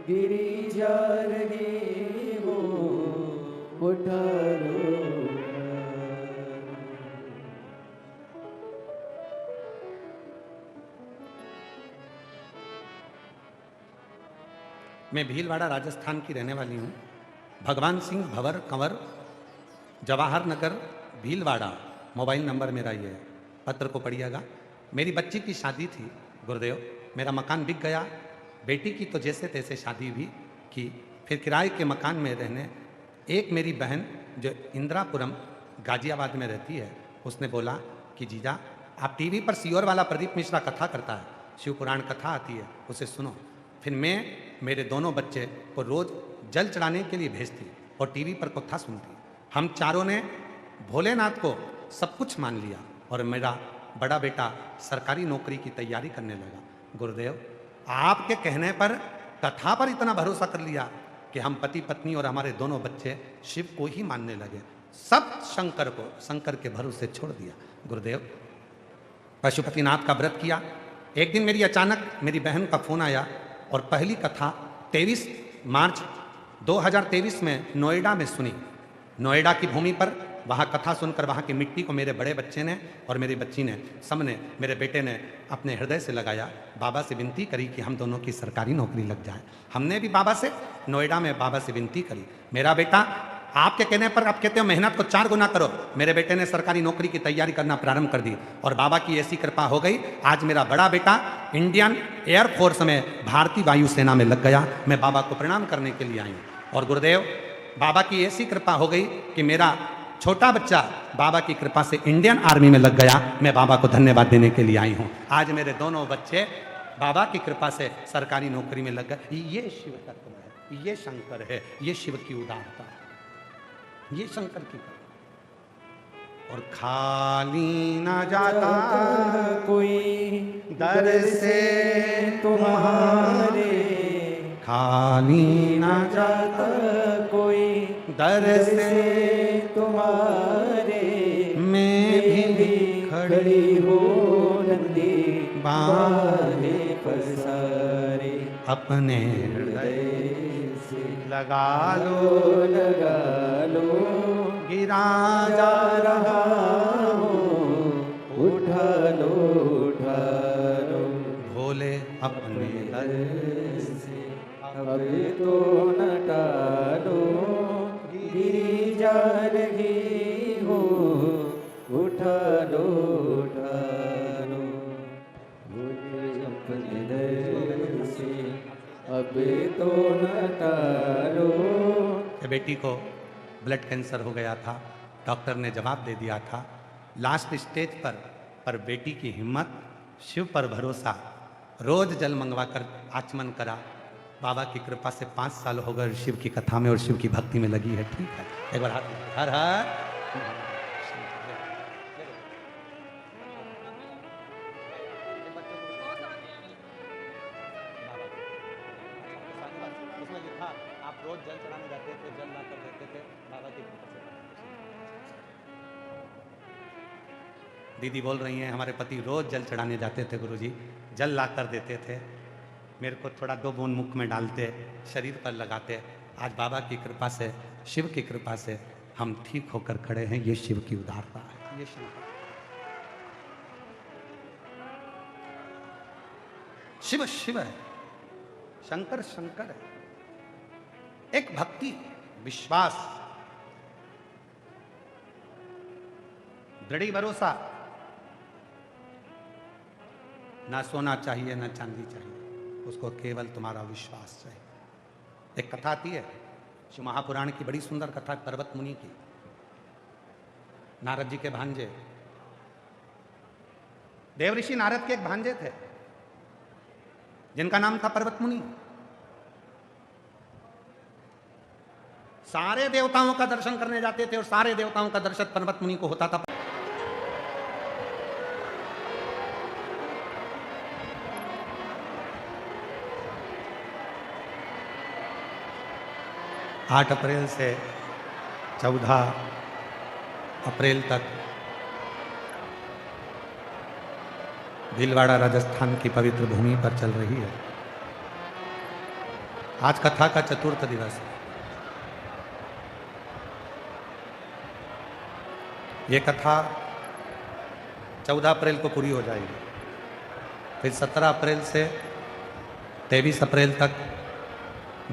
गिरी जा रही हो, उठा लो। मैं भीलवाड़ा राजस्थान की रहने वाली हूँ। भगवान सिंह भंवर कंवर, जवाहर नगर, भीलवाड़ा। मोबाइल नंबर मेरा ये है, पत्र को पढ़िएगा। मेरी बच्ची की शादी थी गुरुदेव, मेरा मकान बिक गया। बेटी की तो जैसे तैसे शादी भी की, फिर किराए के मकान में रहने। एक मेरी बहन जो इंदिरापुरम गाजियाबाद में रहती है, उसने बोला कि जीजा आप टीवी पर सियोर वाला प्रदीप मिश्रा कथा करता है, शिव पुराण कथा आती है, उसे सुनो। फिर मैं मेरे दोनों बच्चे को रोज जल चढ़ाने के लिए भेजती और टीवी पर कथा सुनती। हम चारों ने भोलेनाथ को सब कुछ मान लिया और मेरा बड़ा बेटा सरकारी नौकरी की तैयारी करने लगा। गुरुदेव आपके कहने पर, कथा पर इतना भरोसा कर लिया कि हम पति पत्नी और हमारे दोनों बच्चे शिव को ही मानने लगे। सब शंकर को, शंकर के भरोसे छोड़ दिया। गुरुदेव पशुपतिनाथ का व्रत किया। एक दिन मेरी अचानक मेरी बहन का फोन आया और पहली कथा 23 मार्च 2023 में नोएडा में सुनी। नोएडा की भूमि पर वहाँ कथा सुनकर वहाँ की मिट्टी को मेरे बड़े बच्चे ने और मेरी बच्ची ने, सबने, मेरे बेटे ने अपने हृदय से लगाया। बाबा से विनती करी कि हम दोनों की सरकारी नौकरी लग जाए। हमने भी बाबा से नोएडा में बाबा से विनती करी। मेरा बेटा आपके कहने पर, आप कहते हो मेहनत को 4 गुना करो। मेरे बेटे ने सरकारी नौकरी की तैयारी करना प्रारंभ कर दी और बाबा की ऐसी कृपा हो गई, आज मेरा बड़ा बेटा इंडियन एयरफोर्स में, भारतीय वायुसेना में लग गया। मैं बाबा को प्रणाम करने के लिए आई हूँ। और गुरुदेव बाबा की ऐसी कृपा हो गई कि मेरा छोटा बच्चा बाबा की कृपा से इंडियन आर्मी में लग गया। मैं बाबा को धन्यवाद देने के लिए आई हूँ। आज मेरे दोनों बच्चे बाबा की कृपा से सरकारी नौकरी में लग गए। ये शिव तत्व है, ये शंकर है, ये शिव की उदारता है, ये शंकर की कृपा। और खाली ना जाता कोई दर से तुम्हारे, खाली ना जाता कोई दर से तुम्हारे। मैं भी खड़ी हो नंदी बाहे पसारे, अपने हृदय से लगा लो, लगा लो। गिरा जा रहा हूँ, उठा लो, उठा लो। भोले अपने दर से अब तो न टालो, गिरी जा रही हो, उठा लो, उठा लो। भोले अपने दर से अब तो न टालो। बेटी को ब्लड कैंसर हो गया था, डॉक्टर ने जवाब दे दिया था लास्ट स्टेज पर बेटी की हिम्मत, शिव पर भरोसा, रोज जल मंगवा कर आचमन करा। बाबा की कृपा से 5 साल हो गए शिव की कथा में और शिव की भक्ति में लगी है। ठीक है, एक बार हाथ हर हर। उसमें लिखा आप रोज जल चढ़ाने जाते थे, जल ला कर देते थे, बाबा की कृपा से। दीदी बोल रही हैं हमारे पति रोज जल चढ़ाने जाते थे गुरुजी, जल ला कर देते थे, मेरे को थोड़ा 2 बूंद मुख में डालते, शरीर पर लगाते। आज बाबा की कृपा से, शिव की कृपा से हम ठीक होकर खड़े हैं। ये शिव की उदारता है, ये शिव शिव शिव है, शंकर शंकर है। एक भक्ति, विश्वास, दृढ़ भरोसा। ना सोना चाहिए ना चांदी चाहिए, उसको केवल तुम्हारा विश्वास चाहिए। एक कथा आती है शिव महापुराण की, बड़ी सुंदर कथा, पर्वत मुनि की। नारद जी के भांजे, देवऋषि नारद के एक भांजे थे जिनका नाम था पर्वत मुनि। सारे देवताओं का दर्शन करने जाते थे और सारे देवताओं का दर्शन पर्वत मुनि को होता था। आठ अप्रैल से 14 अप्रैल तक भीलवाड़ा राजस्थान की पवित्र भूमि पर चल रही है। आज कथा का चतुर्थ दिवस है। ये कथा 14 अप्रैल को पूरी हो जाएगी। फिर 17 अप्रैल से 23 अप्रैल तक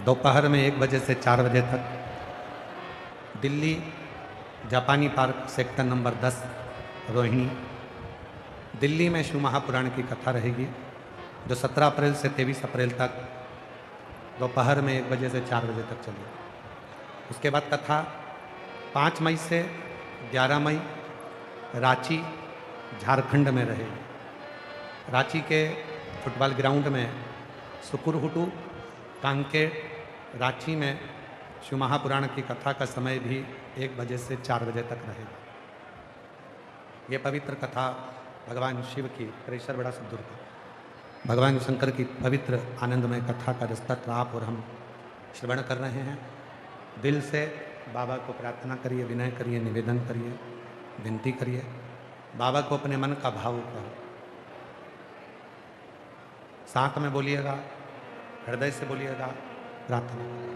दोपहर में 1 बजे से 4 बजे तक दिल्ली जापानी park sector number 10 Rohini Delhi में शिव महापुराण की कथा रहेगी, जो 17 अप्रैल से 23 अप्रैल तक दोपहर में 1 बजे से 4 बजे तक चलेगी। उसके बाद कथा 5 मई से 11 मई रांची झारखंड में रहेगी। रांची के फुटबॉल ग्राउंड में सुकुरहुटू कांकेर रांची में शिव महापुराण की कथा का समय भी 1 बजे से 4 बजे तक रहेगा। ये पवित्र कथा भगवान शिव की प्रेशर बड़ा सुदूर का भगवान शंकर की पवित्र आनंदमय कथा का रस्तत्र आप और हम श्रवण कर रहे हैं। दिल से बाबा को प्रार्थना करिए, विनय करिए, निवेदन करिए, विनती करिए। बाबा को अपने मन का भाव कहो, साथ में बोलिएगा, हृदय से बोलिएगा, प्रार्थना करिएगा।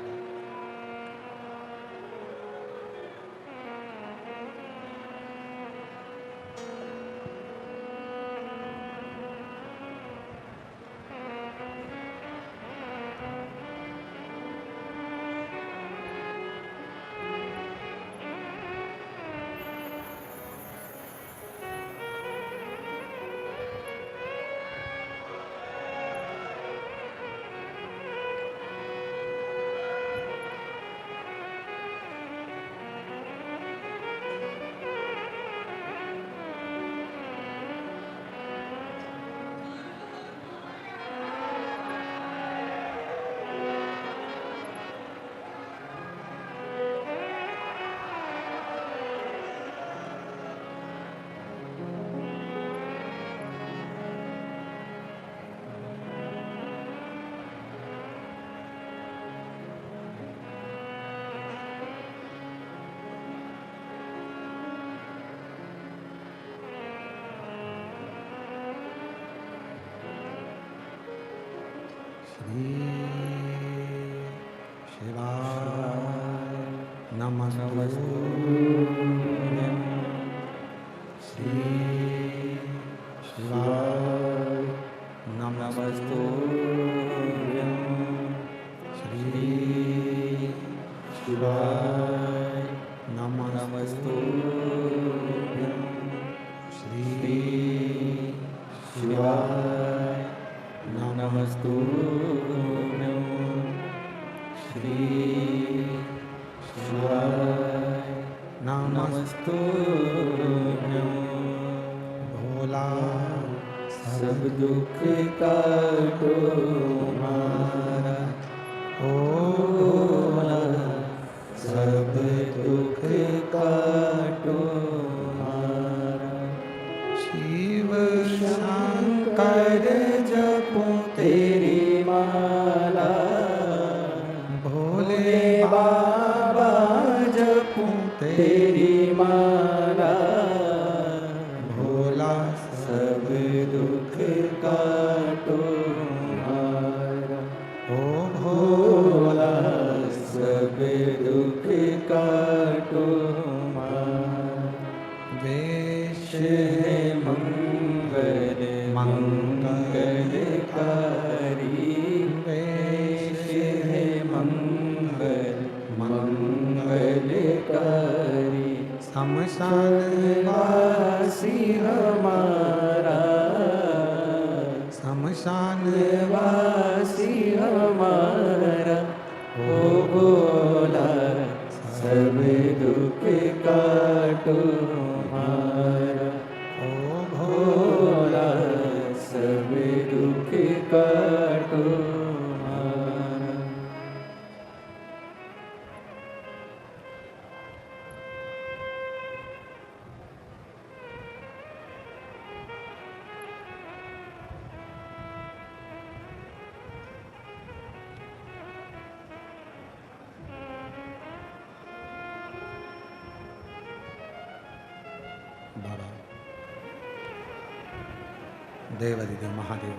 देवाधिदेव महादेव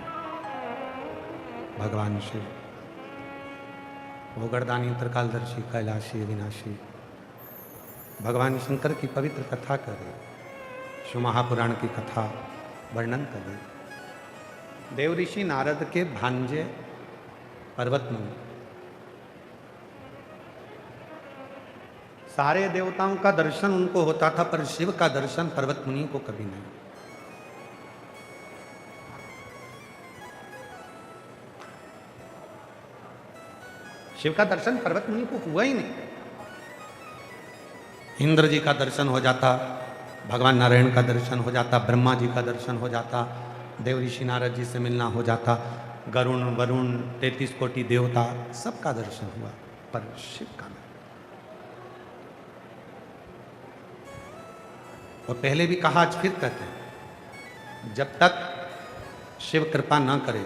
भगवान शिव, वो गर्दानी त्रिकालदर्शी कैलाशी विनाशी भगवान शंकर की पवित्र कथा करे, शिव महापुराण की कथा वर्णन करे। देव ऋषि नारद के भांजे पर्वत मुनि, सारे देवताओं का दर्शन उनको होता था पर शिव का दर्शन पर्वत मुनि को कभी नहीं। शिव का दर्शन पर्वत मुनि को हुआ ही नहीं। इंद्र जी का दर्शन हो जाता, भगवान नारायण का दर्शन हो जाता, ब्रह्मा जी का दर्शन हो जाता, देव ऋषि नारद जी से मिलना हो जाता, गरुण वरुण 33 कोटि देवता सबका दर्शन हुआ पर शिव का नहीं। और पहले भी कहा, आज फिर कहते हैं, जब तक शिव कृपा ना करे,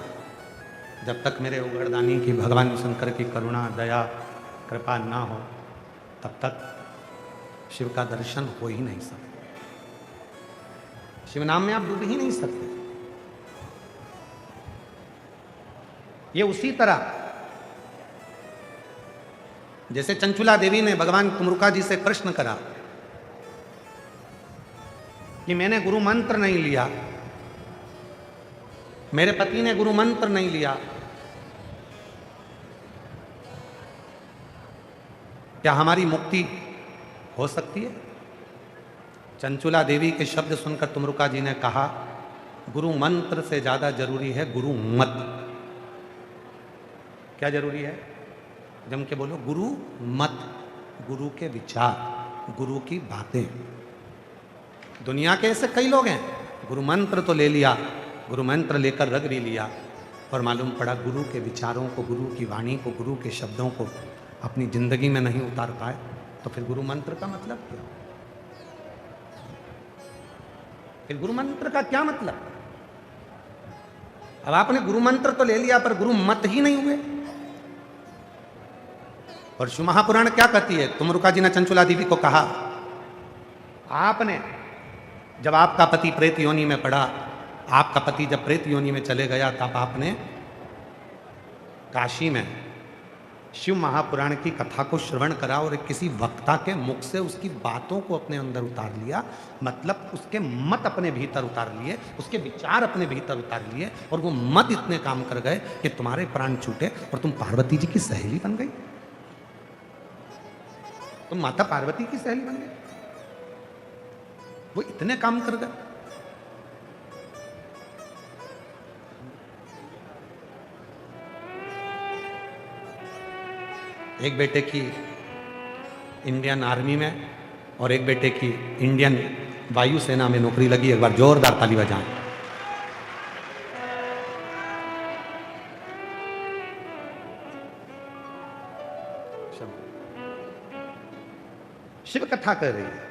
जब तक मेरे उगड़दानी की भगवान शंकर की करुणा दया कृपा ना हो, तब तक शिव का दर्शन हो ही नहीं सकता। शिव नाम में आप डूब ही नहीं सकते। ये उसी तरह जैसे चंचुला देवी ने भगवान तुमरुका जी से प्रश्न करा कि मैंने गुरु मंत्र नहीं लिया, मेरे पति ने गुरु मंत्र नहीं लिया, क्या हमारी मुक्ति हो सकती है? चंचुला देवी के शब्द सुनकर तुमरुका जी ने कहा, गुरु मंत्र से ज्यादा जरूरी है गुरु मत। क्या जरूरी है? जम के बोलो, गुरु मत, गुरु के विचार, गुरु की बातें। दुनिया के ऐसे कई लोग हैं, गुरु मंत्र तो ले लिया, गुरु मंत्र लेकर रग भी लिया, और मालूम पड़ा गुरु के विचारों को, गुरु की वाणी को, गुरु के शब्दों को अपनी जिंदगी में नहीं उतार पाए, तो फिर गुरु मंत्र का मतलब क्या? फिर गुरु मंत्र का क्या मतलब? अब आपने गुरु मंत्र तो ले लिया पर गुरु मत ही नहीं हुए। और शिव महापुराण क्या कहती है? तुमरुका जी ने चंचुला देवी को कहा, आपने जब आपका पति प्रेत योनि में पड़ा, आपका पति जब प्रेत योनि में चले गया, तब आपने काशी में शिव महापुराण की कथा को श्रवण करा और किसी वक्ता के मुख से उसकी बातों को अपने अंदर उतार लिया, मतलब उसके मत अपने भीतर उतार लिए, उसके विचार अपने भीतर उतार लिए, और वो मत इतने काम कर गए कि तुम्हारे प्राण छूटे और तुम पार्वती जी की सहेली बन गई। तुम माता पार्वती की सहेली बन गई। वो इतने काम कर गए। एक बेटे की इंडियन आर्मी में और एक बेटे की इंडियन वायुसेना में नौकरी लगी। एक बार जोरदार ताली बजाएं। शिव कथा कर रही है,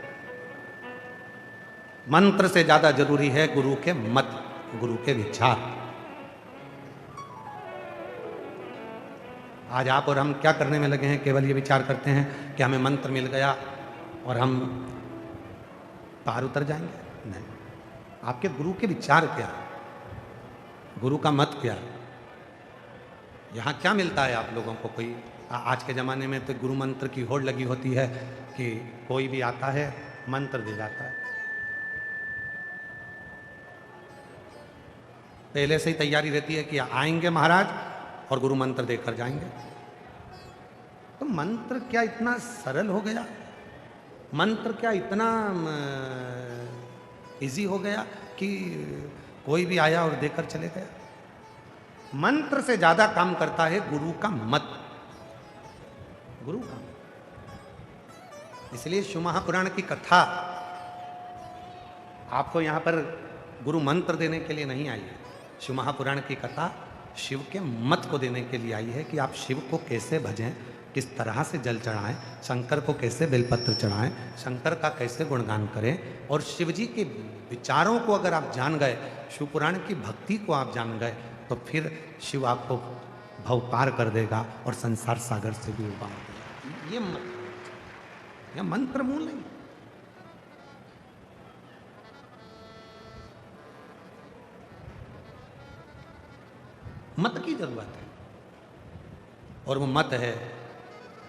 मंत्र से ज्यादा जरूरी है गुरु के मत, गुरु के विचार। आज आप और हम क्या करने में लगे हैं? केवल ये विचार करते हैं कि हमें मंत्र मिल गया और हम पार उतर जाएंगे। नहीं, आपके गुरु के विचार क्या, गुरु का मत क्या? यहाँ क्या मिलता है आप लोगों को? कोई आज के ज़माने में तो गुरु मंत्र की होड़ लगी होती है कि कोई भी आता है मंत्र दे जाता है। पहले से ही तैयारी रहती है कि आएंगे महाराज और गुरु मंत्र देकर जाएंगे। तो मंत्र क्या इतना सरल हो गया? मंत्र क्या इतना इजी हो गया कि कोई भी आया और देकर चले गया? मंत्र से ज्यादा काम करता है गुरु का मत, गुरु का। इसलिए शिव महापुराण की कथा आपको यहां पर गुरु मंत्र देने के लिए नहीं आई है। शिव महापुराण की कथा शिव के मत को देने के लिए आई है कि आप शिव को कैसे भजें, किस तरह से जल चढ़ाएं, शंकर को कैसे बेलपत्र चढ़ाएं, शंकर का कैसे गुणगान करें। और शिव जी के विचारों को अगर आप जान गए, शिव पुराण की भक्ति को आप जान गए, तो फिर शिव आपको भव पार कर देगा और संसार सागर से भी उबार देगा। ये मंत्र मूल नहीं। जरूरत है, और वो मत है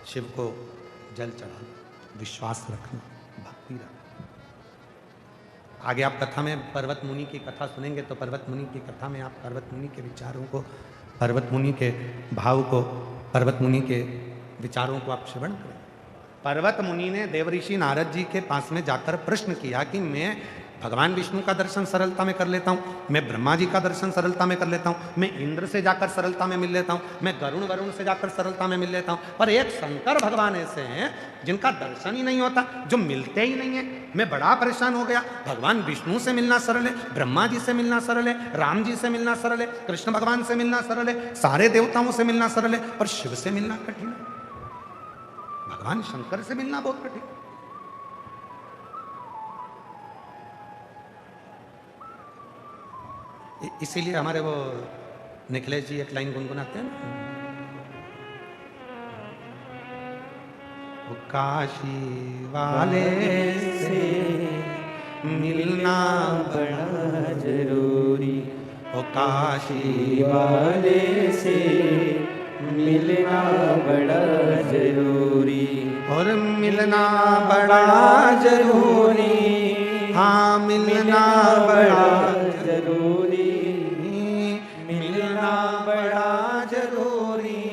शिव को जल चढ़ाना, विश्वास रखना, भक्ति रखना। आगे आप कथा में पर्वत मुनि की कथा सुनेंगे तो पर्वत मुनि की कथा में आप पर्वत मुनि के विचारों को, पर्वत मुनि के भाव को, पर्वत मुनि के विचारों को आप श्रवण करें। पर्वत मुनि ने देवऋषि नारद जी के पास में जाकर प्रश्न किया कि मैं भगवान विष्णु का दर्शन सरलता में कर लेता हूँ, मैं ब्रह्मा जी का दर्शन सरलता में कर लेता हूँ, मैं इंद्र से जाकर सरलता में मिल लेता हूँ, मैं वरुण से जाकर सरलता में मिल लेता हूँ, पर एक शंकर भगवान ऐसे हैं जिनका दर्शन ही नहीं होता, जो मिलते ही नहीं है। मैं बड़ा परेशान हो गया। भगवान विष्णु से मिलना सरल है, ब्रह्मा जी से मिलना सरल है, राम जी से मिलना सरल है, कृष्ण भगवान से मिलना सरल है, सारे देवताओं से मिलना सरल है, पर शिव से मिलना कठिन है, भगवान शंकर से मिलना बहुत कठिन। इसीलिए हमारे वो निखिलेश जी एक लाइन गुनगुनाते हैं ना, वो काशी वाले से मिलना बड़ा जरूरी, वो काशी वाले से मिलना बड़ा जरूरी, और मिलना बड़ा जरूरी, हाँ मिलना बड़ा जरूरी, मिलना बड़ा जरूरी,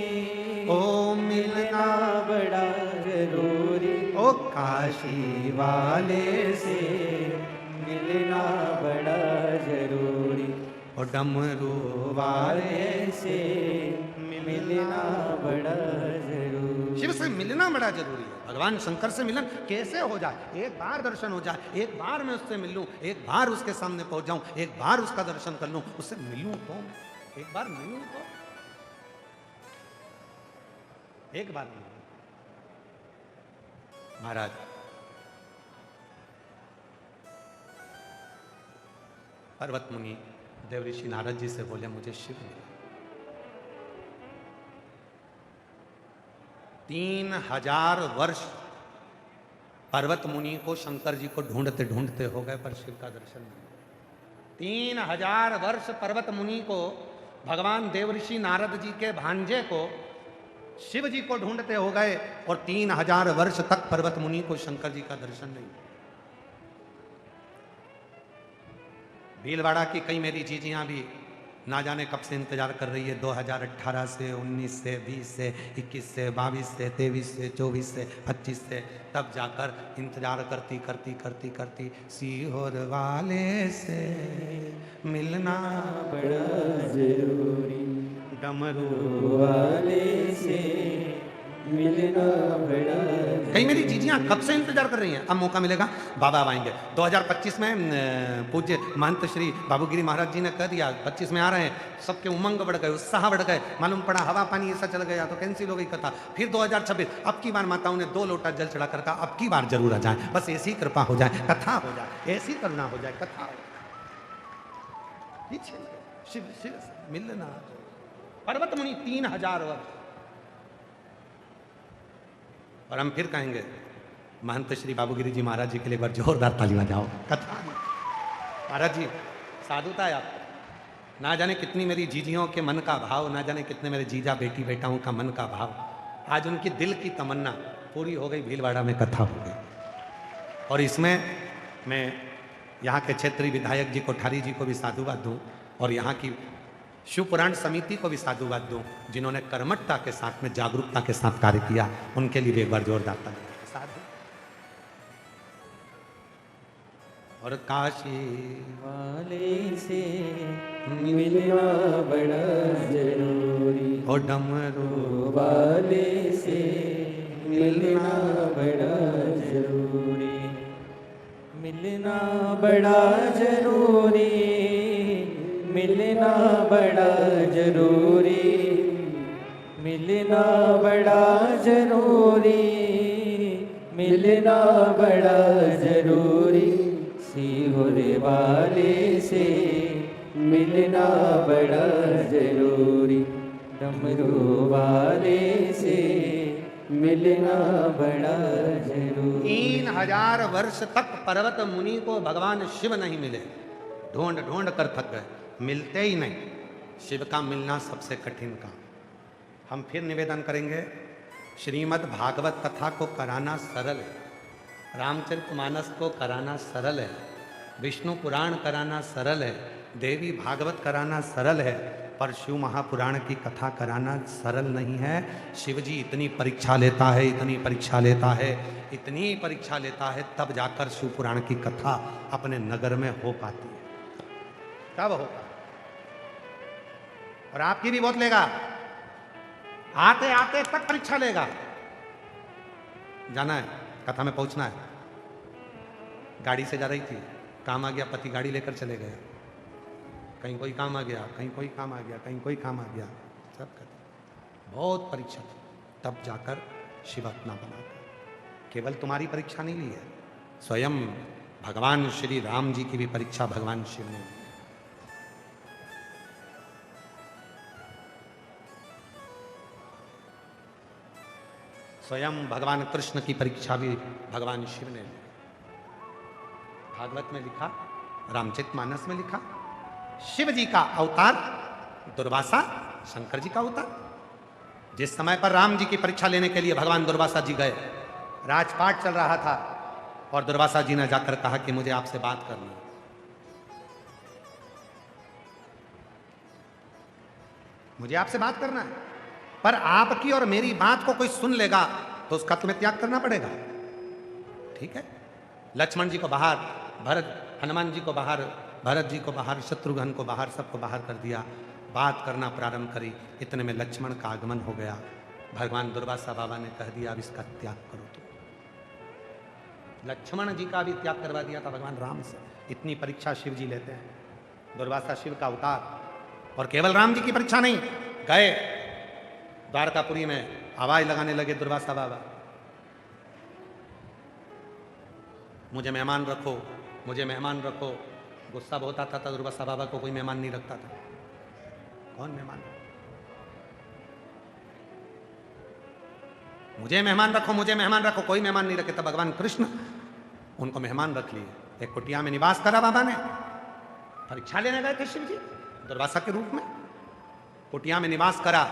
ओ मिलना बड़ा जरूरी, ओ काशी वाले से मिलना बड़ा जरूरी, ओ डमरू वाले से मिलना बड़ा जरूरी। शिव से मिलना बड़ा जरूरी है। भगवान शंकर से मिलन कैसे हो जाए, एक बार दर्शन हो जाए, एक बार मैं उससे मिल लूं, एक बार उसके सामने पहुंच जाऊं, एक बार उसका दर्शन कर लूं, उससे मिलूं तो, एक बार मिलूं तो, एक बार मिलूं। महाराज पर्वत मुनि देवऋषि नारद जी से बोले मुझे शिव मिला। 3000 वर्ष पर्वत मुनि को शंकर जी को ढूंढते ढूंढते हो गए, पर शिव का दर्शन नहीं। 3000 वर्ष पर्वत मुनि को, भगवान देवऋषि नारद जी के भांजे को, शिव जी को ढूंढते हो गए, और 3000 वर्ष तक पर्वत मुनि को शंकर जी का दर्शन नहीं। भीलवाड़ा की कई मेरी जीजियां भी ना जाने कब से इंतजार कर रही है, 2018 से, 19 से, 20 से, 21 से, 22 से, 23 से, 24 से, 25 से, तब जाकर इंतजार करती करती करती करती सीहोर वाले से मिलना बड़ा जरूरी, डमरू वाले से मिलना बड़ा जरूरी। कई मेरी जीजियां कब से इंतजार कर रही हैं, अब मौका मिलेगा, बाबा अब आएंगे। 2025 में पूज्य महंत श्री बाबूगिरी महाराज जी ने कह दिया 25 में आ रहे हैं, सबके उमंग बढ़ गए, उत्साह बढ़ गए, मालूम पड़ा हवा पानी ऐसा चल गया तो कैंसिल हो गई कथा। फिर 2026 अब की बार माताओं ने 2 लोटा जल चढ़ा कर कहा अब की बार जरूर आ जाए, बस ऐसी कृपा हो जाए, कथा हो जाए, ऐसी करुणा हो जाए, कथा हो जाए। शिव शिव मिलना। पर्वत मुनि 3000 वर्ष, और हम फिर कहेंगे महंत श्री बाबूगिरी जी महाराज जी के लिए एक बार जोरदार ताली बजाओ। कथा महाराज जी साधुता है आप, ना जाने कितनी मेरी जीजियों के मन का भाव, ना जाने कितने मेरे जीजा बेटी बेटाओं का मन का भाव, आज उनकी दिल की तमन्ना पूरी हो गई, भीलवाड़ा में कथा हो गई। और इसमें मैं यहाँ के क्षेत्रीय विधायक जी कोठारी जी को भी साधुवाद दूँ, और यहाँ की शिव पुराण समिति को भी साधुवाद दूं, जिन्होंने कर्मठता के साथ में, जागरूकता के साथ कार्य किया, उनके लिए भी एक बार जोरदार ताली साधु। और काशी वाले से मिलना बड़ा जरूरी, और डमरू वाले से मिलना बड़ा जरूरी, मिलना बड़ा जरूरी, मिलना बड़ा जरूरी, मिलना बड़ा जरूरी, मिलना बड़ा जरूरी, सीहोर वाले से मिलना बड़ा जरूरी, डमरू वाले से मिलना बड़ा जरूरी। 3000 वर्ष तक पर्वत मुनि को भगवान शिव नहीं मिले, ढूंढ ढूंढ कर थक गए, मिलते ही नहीं। शिव का मिलना सबसे कठिन काम। हम फिर निवेदन करेंगे, श्रीमद् भागवत कथा को कराना सरल है, रामचरितमानस को कराना सरल है, विष्णु पुराण कराना सरल है, देवी भागवत कराना सरल है, पर शिव महापुराण की कथा कराना सरल नहीं है। शिव जी इतनी परीक्षा लेता है, इतनी परीक्षा लेता है, इतनी परीक्षा लेता है, तब जाकर शिव पुराण की कथा अपने नगर में हो पाती है। तब होगा। और आपकी भी बहुत लेगा, आते आते तक परीक्षा लेगा। जाना है, कथा में पहुंचना है। गाड़ी से जा रही थी, काम आ गया, पति गाड़ी लेकर चले गए, कहीं कोई काम आ गया, कहीं कोई काम आ गया, कहीं कोई काम आ गया, सब करते। बहुत परीक्षा थी, तब जाकर शिव अपना बना। केवल तुम्हारी परीक्षा नहीं ली है, स्वयं भगवान श्री राम जी की भी परीक्षा भगवान शिव ने ली। स्वयं भगवान कृष्ण की परीक्षा भी भगवान शिव ने ली। भागवत में लिखा, रामचरितमानस में लिखा, शिव जी का अवतार दुर्वासा, शंकर जी का अवतार। जिस समय पर राम जी की परीक्षा लेने के लिए भगवान दुर्वासा जी गए, राजपाट चल रहा था और दुर्वासा जी ने जाकर कहा कि मुझे आपसे बात करनी है। मुझे आपसे बात करना है, पर आपकी और मेरी बात को कोई सुन लेगा तो उसका तुम्हें त्याग करना पड़ेगा। ठीक है, लक्ष्मण जी को बाहर, भरत, हनुमान जी को बाहर, भरत जी को बाहर, शत्रुघ्न को बाहर, सबको बाहर कर दिया। बात करना प्रारंभ करी, इतने में लक्ष्मण का आगमन हो गया। भगवान दुर्वासा बाबा ने कह दिया, अब इसका त्याग करो। तो लक्ष्मण जी का भी त्याग करवा दिया था भगवान राम से। इतनी परीक्षा शिव जी लेते हैं। दुर्वासा शिव का अवतार। और केवल राम जी की परीक्षा नहीं, गए द्वारकापुरी में आवाज लगाने लगे दुर्वासा बाबा, मुझे मेहमान रखो, मुझे मेहमान रखो। गुस्सा बहुत आता था दुर्वासा बाबा को, कोई मेहमान नहीं रखता था। कौन मेहमान? मुझे मेहमान रखो, मुझे मेहमान रखो, कोई मेहमान नहीं रखे। तब भगवान कृष्ण उनको मेहमान रख लिए। एक कुटिया में निवास करा बाबा ने। परीक्षा लेने गए थे शिव जी दुर्वासा के रूप में, कुटिया में निवास करा।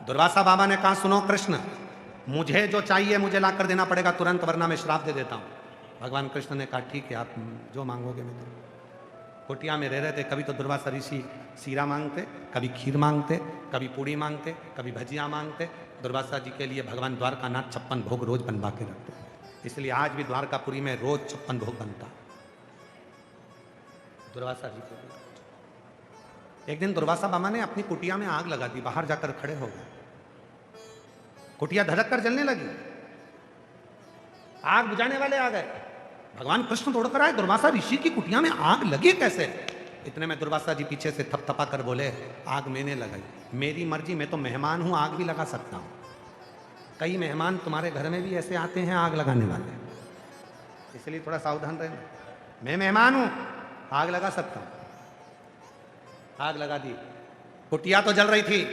दुर्वासा बाबा ने कहा, सुनो कृष्ण, मुझे जो चाहिए मुझे ला कर देना पड़ेगा तुरंत, वरना मैं श्राप दे देता हूं। भगवान कृष्ण ने कहा, ठीक है, आप जो मांगोगे मैं दूंगा। कुटिया में रह रहे थे। कभी तो दुर्वासा ऋषि सीरा मांगते, कभी खीर मांगते, कभी पूड़ी मांगते, कभी भजिया मांगते। दुर्वासा जी के लिए भगवान द्वारकानाथ 56 भोग रोज बनवा के रखते, इसलिए आज भी द्वारकापुरी में रोज 56 भोग बनता दुर्वासा जी के लिए। एक दिन दुर्वासा बाबा ने अपनी कुटिया में आग लगा दी, बाहर जाकर खड़े हो गए। कुटिया धड़क कर जलने लगी, आग बुझाने वाले आ गए। भगवान कृष्ण दौड़कर आए, दुर्वासा ऋषि की कुटिया में आग लगी कैसे? इतने में दुर्वासा जी पीछे से थपथपा कर बोले, आग मैंने लगाई, मेरी मर्जी, मैं तो मेहमान हूं, आग भी लगा सकता हूं। कई मेहमान तुम्हारे घर में भी ऐसे आते हैं आग लगाने वाले, इसलिए थोड़ा सावधान रहना। मैं मेहमान हूं, आग लगा सकता हूं। आग लगा दी, कुटिया तो जल रही थी।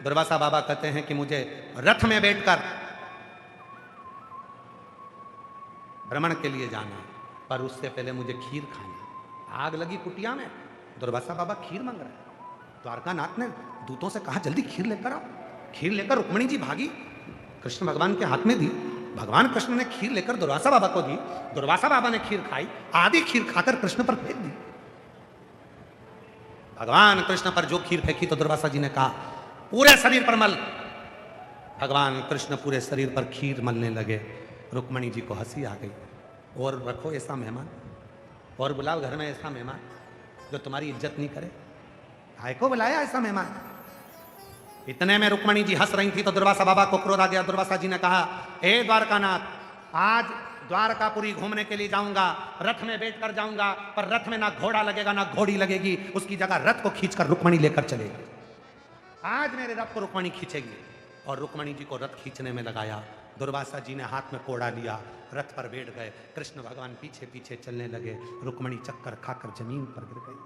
दुर्वासा बाबा कहते हैं कि मुझे रथ में बैठकर भ्रमण के लिए जाना, पर उससे पहले मुझे खीर खानी। आग लगी कुटिया में, दुर्वासा बाबा खीर मांग रहे हैं। द्वारकानाथ ने दूतों से कहा, जल्दी खीर लेकर आओ। खीर लेकर रुक्मिणी जी भागी, कृष्ण भगवान के हाथ में दी। भगवान कृष्ण ने खीर लेकर दुर्वासा बाबा को दी। दुर्वासा बाबा ने खीर खाई, आधी खीर खाकर कृष्ण पर फेंक दी। भगवान कृष्ण पर जो खीर फेंकी तो दुर्वासा जी ने कहा, पूरे शरीर पर मल। भगवान कृष्ण पूरे शरीर पर खीर मलने लगे। रुक्मिणी जी को हंसी आ गई। और रखो ऐसा मेहमान, और बुलाओ घर में ऐसा मेहमान जो तुम्हारी इज्जत नहीं करे। काय को बुलाया ऐसा मेहमान? इतने में रुक्मिणी जी हंस रही थी तो दुर्वासा बाबा को क्रोध आ गया। दुर्वासा जी ने कहा, हे द्वारकानाथ, आज द्वारकापुरी घूमने के लिए जाऊंगा, रथ में बैठकर जाऊंगा, पर रथ में ना घोड़ा लगेगा ना घोड़ी लगेगी, उसकी जगह रथ को खींचकर रुक्मिणी लेकर चलेगी। आज मेरे रथ को रुक्मिणी खींचेगी। और रुक्मिणी जी को रथ खींचने में लगाया। दुर्वासा जी ने हाथ में कोड़ा लिया, रथ पर बैठ गए। कृष्ण भगवान पीछे पीछे चलने लगे। रुक्मिणी चक्कर खाकर जमीन पर गिर गई।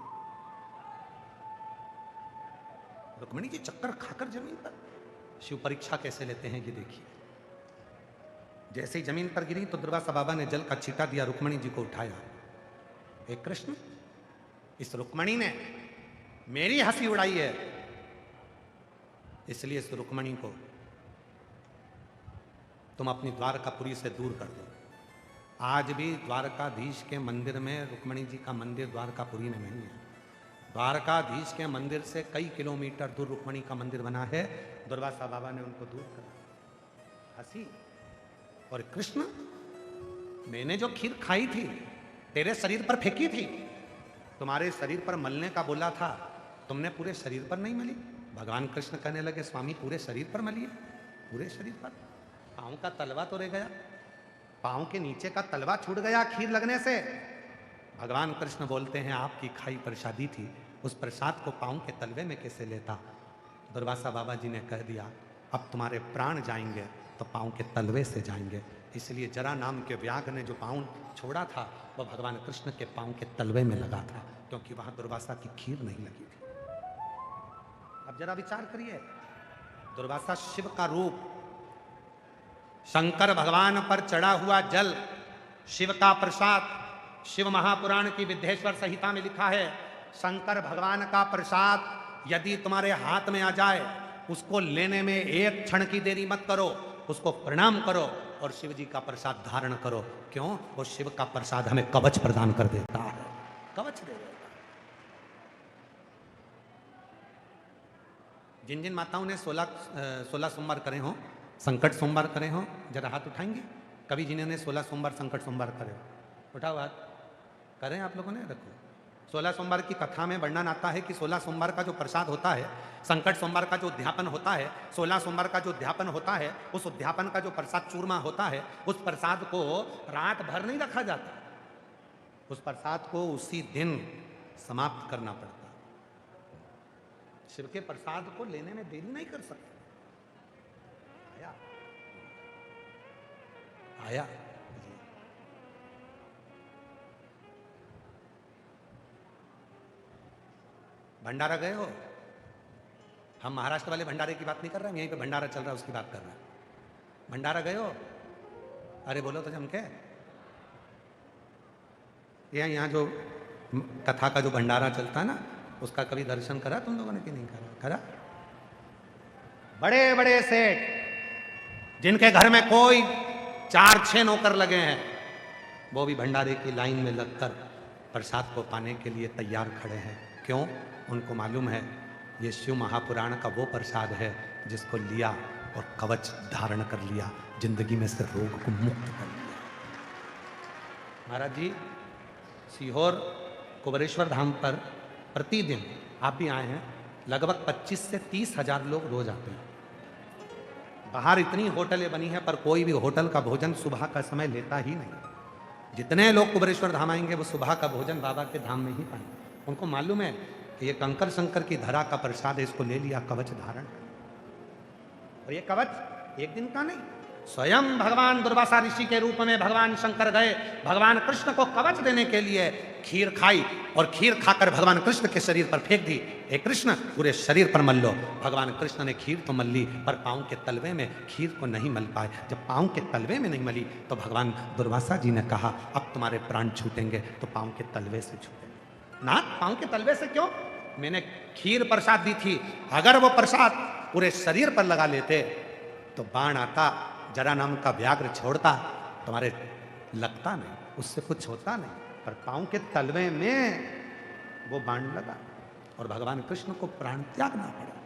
रुक्मिणी जी चक्कर खाकर जमीन पर। शिव परीक्षा कैसे लेते हैं ये देखिए। जैसे ही जमीन पर गिरी तो दुर्वासा बाबा ने जल का छींटा दिया, रुक्मिणी जी को उठाया। हे कृष्ण, इस रुक्मिणी ने मेरी हंसी उड़ाई है, इसलिए इस रुक्मणी को तुम अपनी द्वारकापुरी से दूर कर दो। आज भी द्वारकाधीश के मंदिर में रुक्मणी जी का मंदिर द्वारकापुरी में नहीं है। द्वारकाधीश के मंदिर से कई किलोमीटर दूर रुक्मणी का मंदिर बना है। दुर्वासा बाबा ने उनको दूर करा। हंसी। और कृष्ण, मैंने जो खीर खाई थी तेरे शरीर पर फेंकी थी, तुम्हारे शरीर पर मलने का बोला था, तुमने पूरे शरीर पर नहीं मली। भगवान कृष्ण कहने लगे स्वामी पूरे शरीर पर मलिए, पूरे शरीर पर। पाँव का तलवा तो रह गया, पाँव के नीचे का तलवा छूट गया खीर लगने से। भगवान कृष्ण बोलते हैं आपकी खाई प्रसादी थी, उस प्रसाद को पाँव के तलवे में कैसे लेता। दुर्वासा बाबा जी ने कह दिया अब तुम्हारे प्राण जाएंगे तो पाँव के तलवे से जाएंगे। इसलिए जरा नाम के व्याघ्र ने जो पाँव छोड़ा था वह भगवान कृष्ण के पाँव के तलवे में लगा था, क्योंकि वहां दुर्वासा की खीर नहीं लगी थी। अब जरा विचार करिए, दुर्वासा शिव का रूप, शंकर भगवान पर चढ़ा हुआ जल, शिव का प्रसाद। शिव महापुराण की विद्येश्वर संहिता में लिखा है शंकर भगवान का प्रसाद यदि तुम्हारे हाथ में आ जाए, उसको लेने में एक क्षण की देरी मत करो, उसको प्रणाम करो और शिव जी का प्रसाद धारण करो। क्यों? वो शिव का प्रसाद हमें कवच प्रदान कर देता है, कवच दे देता है। जिन जिन माताओं ने 16 सोमवार करे हों, संकट सोमवार करे हों, जरा हाथ उठाएंगे। कभी जिन्होंने 16 सोमवार संकट सोमवार करे हो, उठाओ हाथ। करें आप लोगों ने? रखो। 16 सोमवार की कथा में वर्णन आता है कि 16 सोमवार का जो प्रसाद होता है, संकट सोमवार का जो उद्यापन होता है, 16 सोमवार का जो उद्यापन होता है, उस उद्यापन का जो प्रसाद चूरमा होता है, उस प्रसाद को रात भर नहीं रखा जाता, उस प्रसाद को उसी दिन समाप्त करना पड़ता। शिव के प्रसाद को लेने में देरी नहीं कर सकते। आया आया भंडारा गए हो? हम महाराष्ट्र वाले भंडारे की बात नहीं कर रहे हैं, यहीं पे भंडारा चल रहा है उसकी बात कर रहे हैं। भंडारा गए हो? अरे बोलो तो जम के। यहाँ जो कथा का जो भंडारा चलता है ना, उसका कभी दर्शन करा तुम लोगों ने कि नहीं करा? करा? बड़े बड़े सेठ जिनके घर में कोई 4-6 नौकर लगे हैं, वो भी भंडारे की लाइन में लगकर प्रसाद को पाने के लिए तैयार खड़े हैं। क्यों? उनको मालूम है ये शिव महापुराण का वो प्रसाद है जिसको लिया और कवच धारण कर लिया, जिंदगी में से रोग को मुक्त कर लिया। महाराज जी, सीहोर कुबेरेश्वर धाम पर प्रतिदिन, आप भी आए हैं, लगभग 25 से 30 हजार लोग रोज आते हैं। बाहर इतनी होटलें बनी हैं पर कोई भी होटल का भोजन सुबह का समय लेता ही नहीं। जितने लोग कुबेरेश्वर धाम आएंगे वो सुबह का भोजन बाबा के धाम में ही पाएंगे। उनको मालूम है कि ये कंकर शंकर की धरा का प्रसाद है, इसको ले लिया, कवच धारण। और ये कवच एक दिन का नहीं, स्वयं भगवान दुर्वासा ऋषि के रूप में भगवान शंकर गए, भगवान कृष्ण को कवच देने के लिए खीर खाई और खीर खाकर भगवान कृष्ण के शरीर पर फेंक दी। हे कृष्ण, पूरे शरीर पर मल लो। भगवान कृष्ण ने खीर तो मल ली पर पाँव के तलवे में खीर को नहीं मल पाए। जब पाँव के तलवे में नहीं मली तो भगवान दुर्वासा जी ने कहा अब तुम्हारे प्राण छूटेंगे तो पाँव के तलवे से छूटेंगे। ना, पाँव के तलवे से क्यों? मैंने खीर प्रसाद दी थी, अगर वो प्रसाद पूरे शरीर पर लगा लेते तो बाण आता, जरा नाम का व्याघ्र छोड़ता, तुम्हारे लगता नहीं, उससे कुछ होता नहीं। पर पाँव के तलवे में वो बाण लगा और भगवान कृष्ण को प्राण त्यागना पड़ा।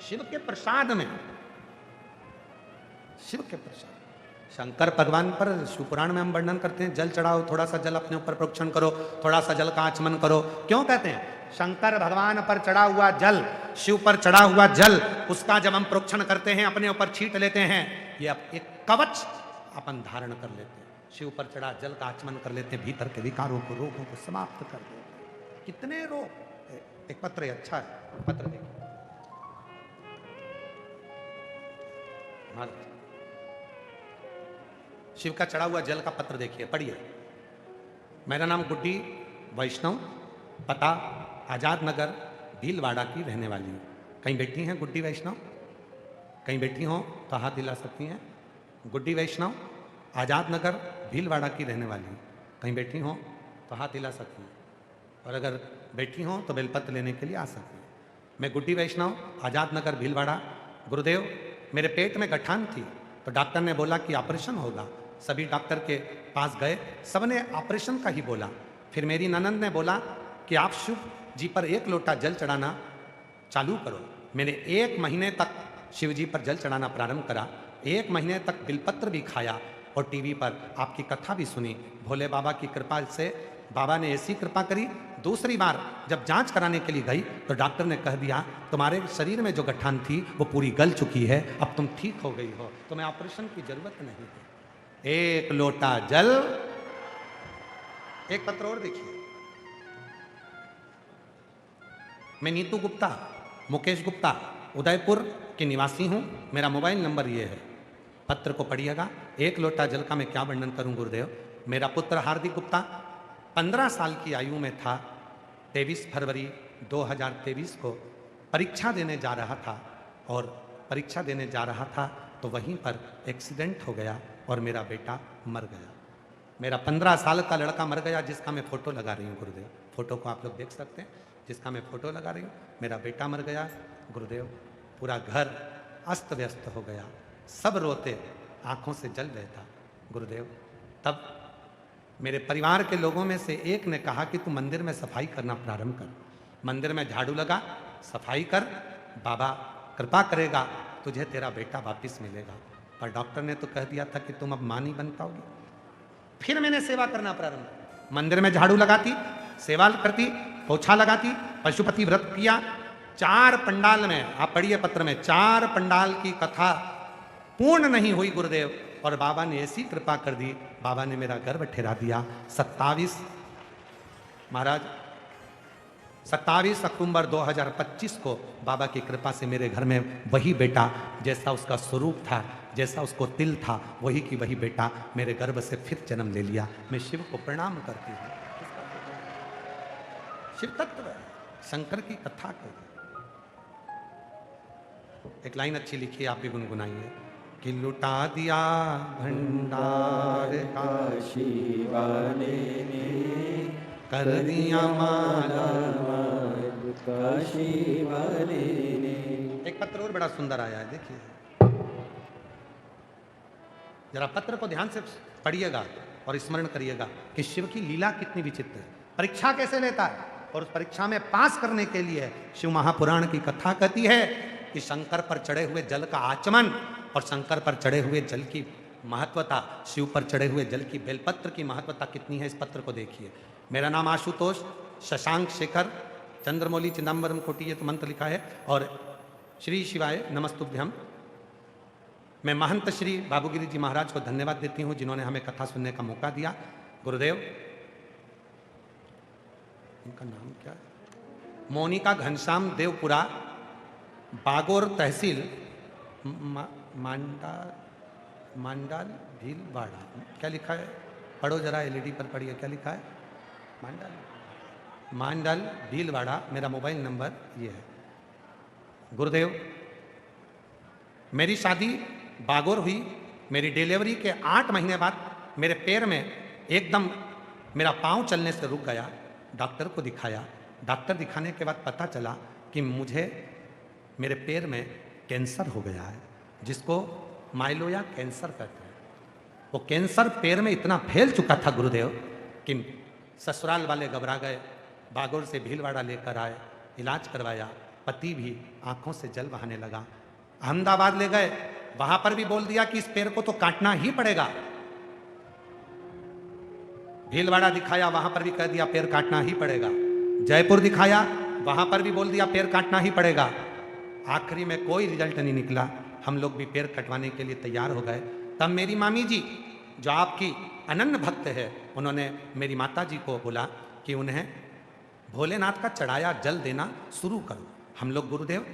शिव के प्रसाद में, शिव के प्रसाद। शंकर भगवान पर शिवपुराण में हम वर्णन करते हैं, जल चढ़ाओ, थोड़ा सा जल अपने ऊपर प्रोक्षण करो, थोड़ा सा जल का आचमन करो। क्यों कहते हैं? शंकर भगवान पर चढ़ा हुआ जल, शिव पर चढ़ा हुआ जल, उसका जब हम प्रोक्षण करते हैं, अपने ऊपर छींट लेते हैं, ये एक कवच अपन धारण कर लेते हैं। शिव पर चढ़ा जल का आचमन कर लेते हैं, भीतर के विकारों को, रोगों को समाप्त कर देते हैं। कितने रोग। एक पत्र है, अच्छा है, पत्र देखिए। शिव का चढ़ा हुआ जल का पत्र देखिए, पढ़िए। मेरा नाम गुड्डी वैष्णव, पता आजाद नगर भीलवाड़ा की रहने वाली हूँ। कहीं बैठी हैं गुड्डी वैष्णव? कहीं बैठी हो तो हाथ हिला सकती हैं। गुड्डी वैष्णव आजाद नगर भीलवाड़ा की रहने वाली हूँ। कहीं बैठी हो तो हाथ हिला सकती हैं, और अगर बैठी हो तो बेलपत्र लेने के लिए आ सकती हैं। मैं गुड्डी वैष्णव, आजाद नगर भीलवाड़ा। गुरुदेव, मेरे पेट में गठान थी, तो डॉक्टर ने बोला कि ऑपरेशन होगा। सभी डॉक्टर के पास गए, सबने ऑपरेशन का ही बोला। फिर मेरी ननंद ने बोला कि आप शिव जी पर 1 लोटा जल चढ़ाना चालू करो। मैंने 1 महीने तक शिव जी पर जल चढ़ाना प्रारंभ करा। 1 महीने तक बिलपत्र भी खाया और टीवी पर आपकी कथा भी सुनी। भोले बाबा की कृपा से बाबा ने ऐसी कृपा करी। दूसरी बार जब जांच कराने के लिए गई तो डॉक्टर ने कह दिया तुम्हारे शरीर में जो गठान थी वो पूरी गल चुकी है, अब तुम ठीक हो गई हो, तुम्हें ऑपरेशन की जरूरत नहीं है। 1 लोटा जल। एक पत्र और देखिए। मैं नीतू गुप्ता, मुकेश गुप्ता, उदयपुर की निवासी हूं। मेरा मोबाइल नंबर ये है, पत्र को पढ़िएगा। 1 लोटा जल का मैं क्या वर्णन करूं गुरुदेव। मेरा पुत्र हार्दिक गुप्ता 15 साल की आयु में था। 23 फरवरी 2023 को परीक्षा देने जा रहा था और परीक्षा देने जा रहा था तो वहीं पर एक्सीडेंट हो गया और मेरा बेटा मर गया। मेरा 15 साल का लड़का मर गया, जिसका मैं फोटो लगा रही हूँ गुरुदेव। फोटो को आप लोग देख सकते हैं, जिसका मैं फोटो लगा रही हूँ। मेरा बेटा मर गया गुरुदेव। पूरा घर अस्त व्यस्त हो गया, सब रोते, आंखों से जल बहता गुरुदेव। तब मेरे परिवार के लोगों में से एक ने कहा कि तू मंदिर में सफाई करना प्रारंभ कर, मंदिर में झाड़ू लगा, सफाई कर, बाबा कृपा करेगा, तुझे तेरा बेटा वापिस मिलेगा। पर डॉक्टर ने तो कह दिया था कि तुम अब मां नहीं बन पाओगी। फिर मैंने सेवा करना प्रारंभ, मंदिर में झाड़ू लगाती, सेवा करती, पोछा लगाती, पशुपति व्रत किया। 4 पंडाल में, आप पढ़िए पत्र में, 4 पंडाल की कथा पूर्ण नहीं हुई गुरुदेव, और बाबा ने ऐसी कृपा कर दी, बाबा ने मेरा गर्भ ठहरा दिया। 27 अक्टूबर 2025 को बाबा की कृपा से मेरे घर में वही बेटा, जैसा उसका स्वरूप था, जैसा उसको तिल था, वही की वही बेटा मेरे गर्भ से फिर जन्म ले लिया। मैं शिव को प्रणाम करती हूँ। शिव तत्व है, शंकर की कथा को। एक लाइन अच्छी लिखी है, आप भी गुनगुनाइए कि लुटा दिया भंडार काशी वाले ने कर दिया माला काशी वाले ने। एक पत्र और बड़ा सुंदर आया है, देखिए जरा पत्र को ध्यान से पढ़िएगा और स्मरण करिएगा कि शिव की लीला कितनी विचित्र है। परीक्षा कैसे लेता है और उस परीक्षा में पास करने के लिए शिव महापुराण की कथा कहती है कि शंकर पर चढ़े हुए जल का आचमन और शंकर पर चढ़े हुए जल की महत्वता, शिव पर चढ़े हुए जल की बेलपत्र की महत्वता कितनी है, इस पत्र को देखिए। मेरा नाम आशुतोष शशांक शेखर चंद्रमौली चिदम्बरम कोटि, ये तो मंत्र लिखा है, और श्री शिवाय नमस्तुभ्यम। मैं महंत श्री बाबूगिरी जी महाराज को धन्यवाद देती हूँ जिन्होंने हमें कथा सुनने का मौका दिया। गुरुदेव, इनका नाम क्या है? मोनिका घनश्याम देवपुरा, बागोर तहसील, मांडाल भीलवाड़ा। क्या लिखा है, पढ़ो जरा, एलईडी पर पढ़िए, क्या लिखा है? मांडाल भीलवाड़ा। मेरा मोबाइल नंबर ये है। गुरुदेव, मेरी शादी बागोर हुई। मेरी डिलीवरी के 8 महीने बाद मेरे पैर में एकदम मेरा पाँव चलने से रुक गया। डॉक्टर को दिखाया, डॉक्टर दिखाने के बाद पता चला कि मुझे मेरे पैर में कैंसर हो गया है, जिसको माइलोया कैंसर कहते हैं। वो कैंसर पैर में इतना फैल चुका था गुरुदेव कि ससुराल वाले घबरा गए, बागोर से भीलवाड़ा लेकर आए, इलाज करवाया। पति भी आंखों से जल बहाने लगा। अहमदाबाद ले गए, वहां पर भी बोल दिया कि इस पैर को तो काटना ही पड़ेगा। भीलवाड़ा दिखाया, वहां पर भी कह दिया पैर काटना ही पड़ेगा। जयपुर दिखाया, वहां पर भी बोल दिया पैर काटना ही पड़ेगा। आखिरी में कोई रिजल्ट नहीं निकला। हम लोग भी पैर कटवाने के लिए तैयार हो गए। तब मेरी मामी जी, जो आपकी अनन्य भक्त है, उन्होंने मेरी माता जी को बोला कि उन्हें भोलेनाथ का चढ़ाया जल देना शुरू करो। हम लोग गुरुदेव,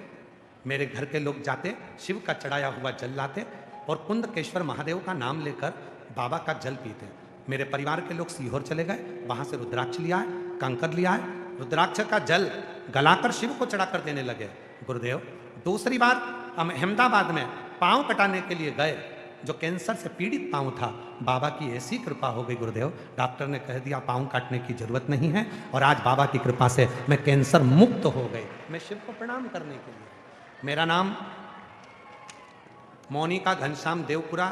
मेरे घर के लोग जाते, शिव का चढ़ाया हुआ जल लाते और कुंदकेश्वर महादेव का नाम लेकर बाबा का जल पीते। मेरे परिवार के लोग सीहोर चले गए, वहाँ से रुद्राक्ष लिया है, कंकर लिया है, रुद्राक्ष का जल गलाकर शिव को चढ़ाकर देने लगे। गुरुदेव, दूसरी बार हम अहमदाबाद में पाँव कटाने के लिए गए। जो कैंसर से पीड़ित पाँव था, बाबा की ऐसी कृपा हो गई गुरुदेव, डॉक्टर ने कह दिया पाँव काटने की जरूरत नहीं है, और आज बाबा की कृपा से मैं कैंसर मुक्त हो गई। मैं शिव को प्रणाम करने के लिए, मेरा नाम मोनिका घनश्याम देवपुरा,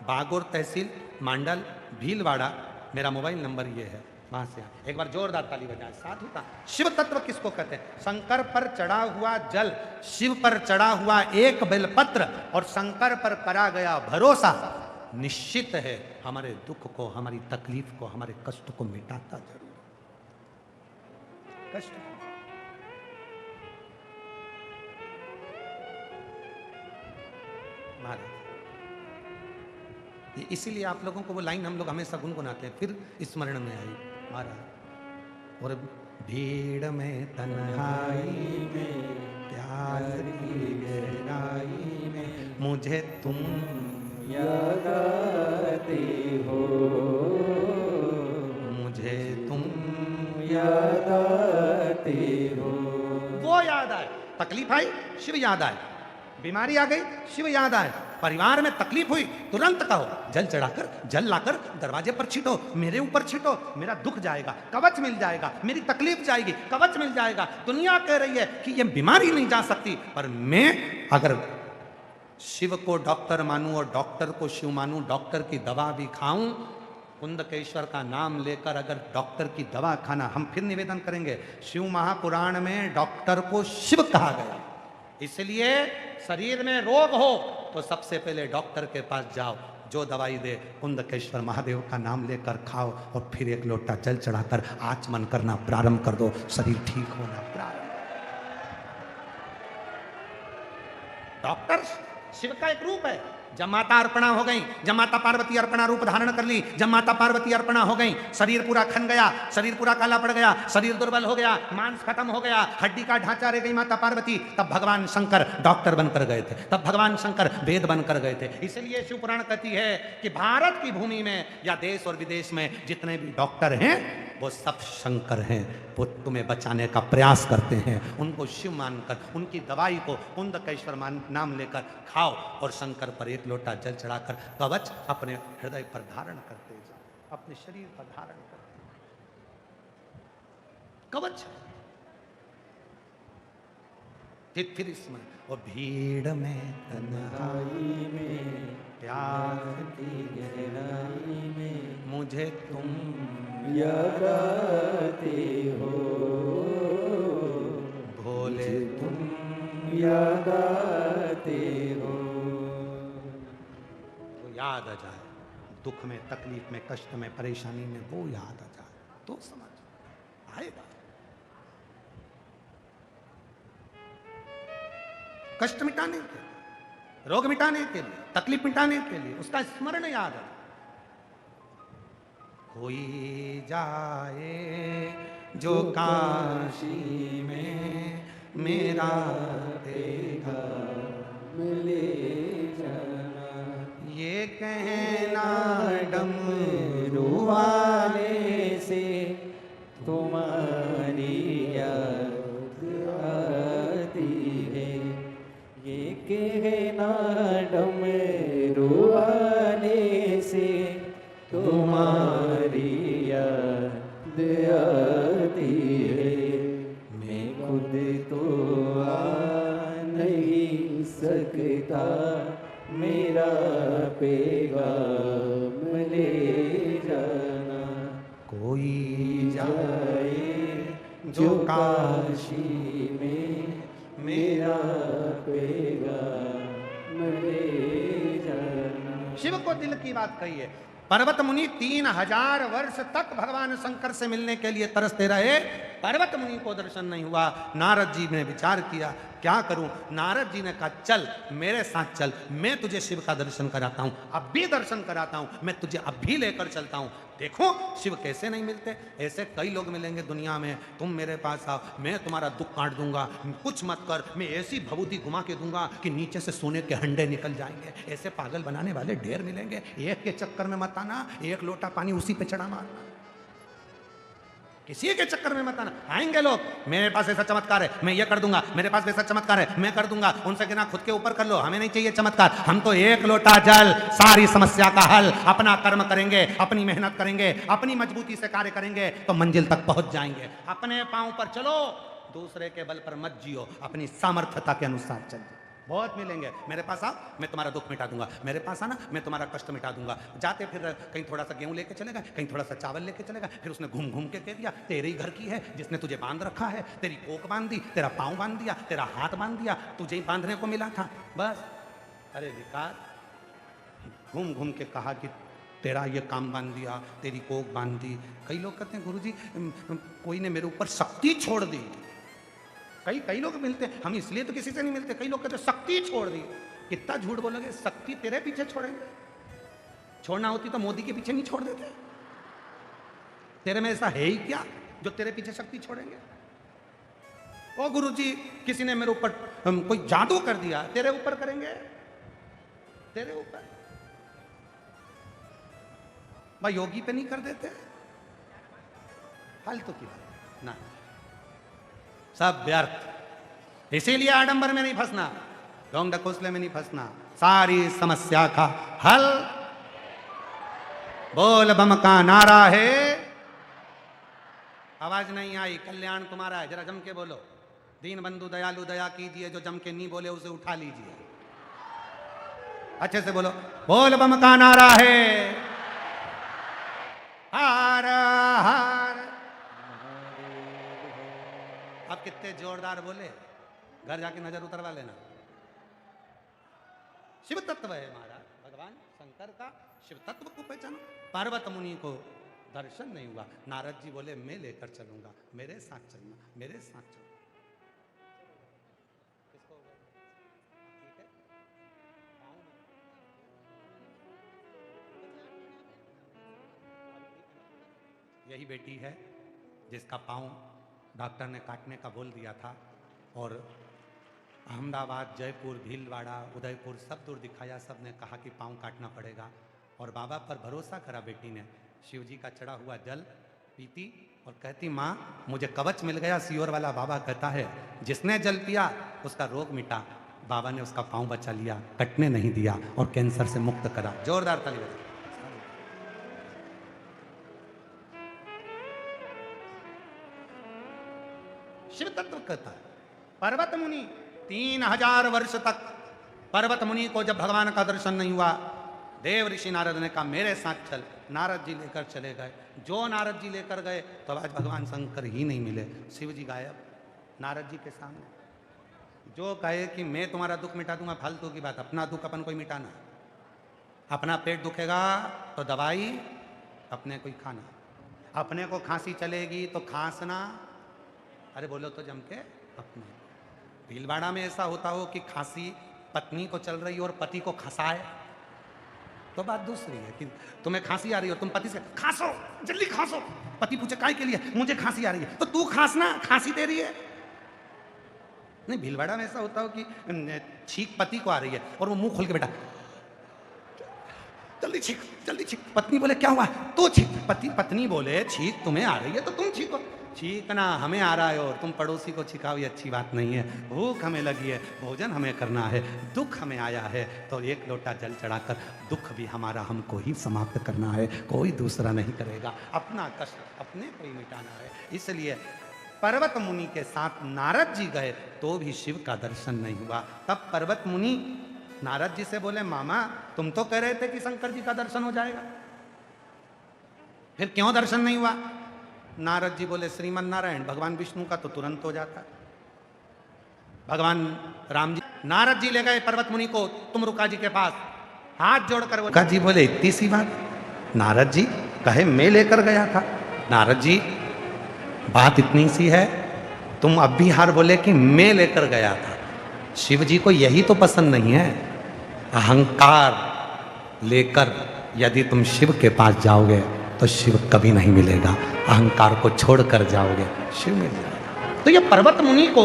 बागोर तहसील, मांडल, भीलवाड़ा, मेरा मोबाइल नंबर ये है। वहां से एक बार जोरदार ताली बजाएं। साधु का शिव तत्व किसको कहते हैं? शंकर पर चढ़ा हुआ जल, शिव पर चढ़ा हुआ एक बेलपत्र और शंकर पर करा गया भरोसा निश्चित है हमारे दुख को, हमारी तकलीफ को, हमारे कष्ट को मिटाता जरूर। कष्ट महाराज, इसीलिए आप लोगों को वो लाइन हम लोग हमेशा गुनगुनाते हैं, फिर स्मरण में आई महाराज। और भीड़ में तन्हाई में प्यार की गहराई में मुझे तुम याद आते हो, मुझे तुम याद आते हो। वो याद आए, तकलीफ आई शिव याद आए, बीमारी आ गई शिव याद आए, परिवार में तकलीफ हुई तुरंत कहो, जल चढ़ाकर जल लाकर दरवाजे पर छिटो, मेरे ऊपर छिटो, मेरा दुख जाएगा, कवच मिल जाएगा, मेरी तकलीफ जाएगी, कवच मिल जाएगा। दुनिया कह रही है कि ये बीमारी नहीं जा सकती, पर मैं अगर शिव को डॉक्टर मानूं और डॉक्टर को शिव मानूं, डॉक्टर की दवा भी खाऊं, कुंदकेश्वर का नाम लेकर अगर डॉक्टर की दवा खाना, हम फिर निवेदन करेंगे, शिव महापुराण में डॉक्टर को शिव कहा गया। इसलिए शरीर में रोग हो तो सबसे पहले डॉक्टर के पास जाओ, जो दवाई दे कुंदकेश्वर महादेव का नाम लेकर खाओ, और फिर एक लोटा जल चढ़ाकर आचमन करना प्रारंभ कर दो, शरीर ठीक होना प्रारंभ। डॉक्टर शिव का एक रूप है। जब माता अर्पणा हो गई, जब माता पार्वती अर्पणा रूप धारण कर ली, जब माता पार्वती अर्पणा हो गई, शरीर पूरा खन गया, शरीर पूरा काला पड़ गया, शरीर दुर्बल हो गया, मांस खत्म हो गया, हड्डी का ढांचा रह गई माता पार्वती, तब भगवान शंकर डॉक्टर बनकर गए थे, तब भगवान शंकर वेद बनकर गए थे। इसलिए शिव पुराण कहती है कि भारत की भूमि में या देश और विदेश में जितने भी डॉक्टर हैं वो सब शंकर हैं, वो तुम्हें बचाने का प्रयास करते हैं। उनको शिव मानकर उनकी दवाई को कुंदकेश्वर नाम लेकर खाओ, और शंकर पर एक लोटा जल चढ़ाकर कवच अपने हृदय पर धारण करते जाओ, अपने शरीर पर धारण करते कवच। फिर इसमें वो भीड़ में तन्हाई में प्यार की गहराई में मुझे तुम याद आते हो, भोले तुम याद आते हो। वो याद आ जाए, दुख में, तकलीफ में, कष्ट में, परेशानी में वो याद आ जाए तो समझ आएगा। कष्ट मिटाने के लिए, रोग मिटाने के लिए, तकलीफ मिटाने के लिए उसका स्मरण याद है। कोई जाए जो काशी में मेरा देखा मिले जाना, ये कहना डमरू वाले से तुम्हारी याद आती है, ये कहना डमरू वाले से तुम्हारी याद आती है। मैं खुद तो आ नहीं सकता, मेरा पैगाम ले जाना। कोई जाए जो काशी में मेरा पैगाम ले जाना। शिव को दिल की बात कही है। पर्वत मुनि 3000 वर्ष तक भगवान शंकर से मिलने के लिए तरसते रहे, पर्वत मुनि को दर्शन नहीं हुआ। नारद जी ने विचार किया क्या करूं। नारद जी ने कहा चल मेरे साथ चल, मैं तुझे शिव का दर्शन कराता हूं, अब भी दर्शन कराता हूं, मैं तुझे अब भी लेकर चलता हूं। देखो शिव कैसे नहीं मिलते, ऐसे कई लोग मिलेंगे दुनिया में। तुम मेरे पास आओ, मैं तुम्हारा दुख काट दूंगा, कुछ मत कर, मैं ऐसी भभूति घुमा के दूंगा कि नीचे से सोने के हंडे निकल जाएंगे। ऐसे पागल बनाने वाले ढेर मिलेंगे। एक के चक्कर में मत आना, एक लोटा पानी उसी पे चढ़ा मारना। किसी के चक्कर में मत आना। आएंगे लोग, मेरे पास ऐसा चमत्कार है, मैं ये कर दूंगा, मेरे पास वैसा चमत्कार है, मैं कर दूंगा। उनसे कहना खुद के ऊपर कर लो, हमें नहीं चाहिए चमत्कार। हम तो एक लोटा जल, सारी समस्या का हल। अपना कर्म करेंगे, अपनी मेहनत करेंगे, अपनी मजबूती से कार्य करेंगे तो मंजिल तक पहुंच जाएंगे। अपने पांव पर चलो, दूसरे के बल पर मत जियो, अपनी सामर्थ्यता के अनुसार चलिए। बहुत मिलेंगे, मेरे पास आओ, मैं तुम्हारा दुख मिटा दूंगा। मेरे पास आना, मैं तुम्हारा कष्ट मिटा दूंगा। जाते फिर कहीं थोड़ा सा गेहूं लेके चलेगा, कहीं थोड़ा सा चावल लेके चलेगा। फिर उसने घूम घूम के कह दिया तेरे ही घर की है, जिसने तुझे बांध रखा है। तेरी कोख बांध दी, तेरा पाँव बांध दिया, तेरा हाथ बांध दिया, तुझे ही बांधने को मिला था बस। अरे विकार, घूम घूम के कहा कि तेरा ये काम बांध दिया, तेरी कोख बांध दी। कई लोग कहते हैं गुरुजी कोई ने मेरे ऊपर शक्ति छोड़ दी। कई लोग मिलते हैं, हम इसलिए तो किसी से नहीं मिलते। कई लोग कहते हैं शक्ति छोड़ दी। कितना झूठ बोलोगे, शक्ति तेरे पीछे छोड़ेंगे? छोड़ना होती तो मोदी के पीछे नहीं छोड़ देते। तेरे में ऐसा है ही क्या जो तेरे पीछे शक्ति छोड़ेंगे? ओ गुरुजी किसी ने मेरे ऊपर कोई जादू कर दिया, तेरे ऊपर करेंगे? तेरे ऊपर भाई योगी पे नहीं कर देते? फालतू की बात ना, सब व्यर्थ। इसीलिए आडंबर में नहीं फंसना, ढोंग ढकोसले में नहीं फंसना। सारी समस्या का हल बोल बम का नारा है। आवाज नहीं आई, कल्याण तुम्हारा है, जरा जम के बोलो। दीन बंधु दयालु दया कीजिए, जो जम के नहीं बोले उसे उठा लीजिए। अच्छे से बोलो, बोल बम का नारा है। हार हार। अब कितने जोरदार बोले, घर जाके नजर उतरवा लेना। शिव तत्व है महाराज, भगवान शंकर का शिव तत्व को पहचानो। पार्वत मुनि को दर्शन नहीं हुआ, नारद जी बोले मैं लेकर चलूंगा, मेरे साथ चलना, मेरे साथ चलना। ठीक है, यही बेटी है जिसका पाँव डॉक्टर ने काटने का बोल दिया था, और अहमदाबाद, जयपुर, भीलवाड़ा, उदयपुर सब दूर दिखाया, सब ने कहा कि पाँव काटना पड़ेगा। और बाबा पर भरोसा करा बेटी ने, शिव जी का चढ़ा हुआ जल पीती और कहती माँ मुझे कवच मिल गया। सियोर वाला बाबा कहता है जिसने जल पिया उसका रोग मिटा। बाबा ने उसका पाँव बचा लिया, कटने नहीं दिया और कैंसर से मुक्त करा। जोरदार ताली बजाओ। शिव तत्व कहता है। पर्वत मुनि 3000 वर्ष तक पर्वत मुनि को जब भगवान का दर्शन नहीं हुआ, देव ऋषि नारद ने कहा मेरे साथ चल। नारद जी लेकर चले गए। जो नारद जी लेकर गए तो आज भगवान शंकर ही नहीं मिले, शिव जी गायब नारद जी के सामने। जो कहे कि मैं तुम्हारा दुख मिटा दूंगा, फालतू की बात। अपना दुख अपन को ही मिटाना। अपना पेट दुखेगा तो दवाई अपने को ही खाना। अपने को खांसी चलेगी तो खांसना। अरे बोलो तो जम के अपने। भीलवाड़ा में ऐसा होता हो कि खांसी पत्नी को चल रही हो और पति को खसाए तो बात दूसरी है। कि तुम्हें खांसी आ रही हो, तुम पति से खांसो, जल्दी खांसो। पति पूछे काय के लिए? मुझे खांसी आ रही है। तो तू खांसना, खांसी दे रही है। नहीं, भीलवाड़ा में ऐसा होता हो कि छींक पति को आ रही है और वो मुंह खोल के बैठा, जल्दी छींक, जल्दी छींक। पत्नी बोले क्या हुआ? तो छींक। पत्नी बोले छींक तुम्हें आ रही है तो तुम छींको। छींकना हमें आ रहा है और तुम पड़ोसी को छिकाओ, ये अच्छी बात नहीं है। भूख हमें लगी है, भोजन हमें करना है, दुख हमें आया है तो एक लोटा जल चढ़ाकर दुख भी हमारा हमको ही समाप्त करना है, कोई दूसरा नहीं करेगा। अपना कष्ट अपने को ही मिटाना है। इसलिए पर्वत मुनि के साथ नारद जी गए तो भी शिव का दर्शन नहीं हुआ। तब पर्वत मुनि नारद जी से बोले मामा तुम तो कह रहे थे कि शंकर जी का दर्शन हो जाएगा, फिर क्यों दर्शन नहीं हुआ? नारद जी बोले श्रीमन नारायण भगवान विष्णु का तो तुरंत हो जाता। भगवान राम जी, नारद जी ले गए पर्वत मुनि को तुमरुका जी के पास, हाथ जोड़कर रुका जी बोले इतनी सी बात? नारद जी कहे मैं लेकर गया था। नारद जी बात इतनी सी है, तुम अब भी हार बोले कि मैं लेकर गया था। शिव जी को यही तो पसंद नहीं है। अहंकार लेकर यदि तुम शिव के पास जाओगे तो शिव कभी नहीं मिलेगा। अहंकार को छोड़कर जाओगे शिव मिल जाएगा। तो ये पर्वत मुनि को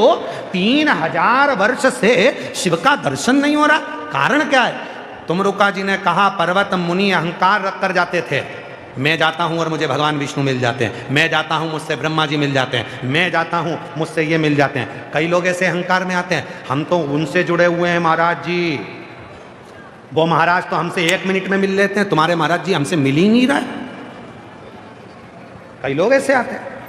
3000 वर्ष से शिव का दर्शन नहीं हो रहा। कारण क्या है? तुमरुका जी ने कहा पर्वत मुनि अहंकार रखकर जाते थे, मैं जाता हूं और मुझे भगवान विष्णु मिल जाते हैं, मैं जाता हूं मुझसे ब्रह्मा जी मिल जाते हैं, मैं जाता हूं मुझसे ये मिल जाते हैं। कई लोग ऐसे अहंकार में आते हैं, हम तो उनसे जुड़े हुए हैं महाराज जी, वो महाराज तो हमसे 1 मिनट में मिल लेते हैं, तुम्हारे महाराज जी हमसे मिल ही नहीं रहा है। कई लोग ऐसे आते हैं।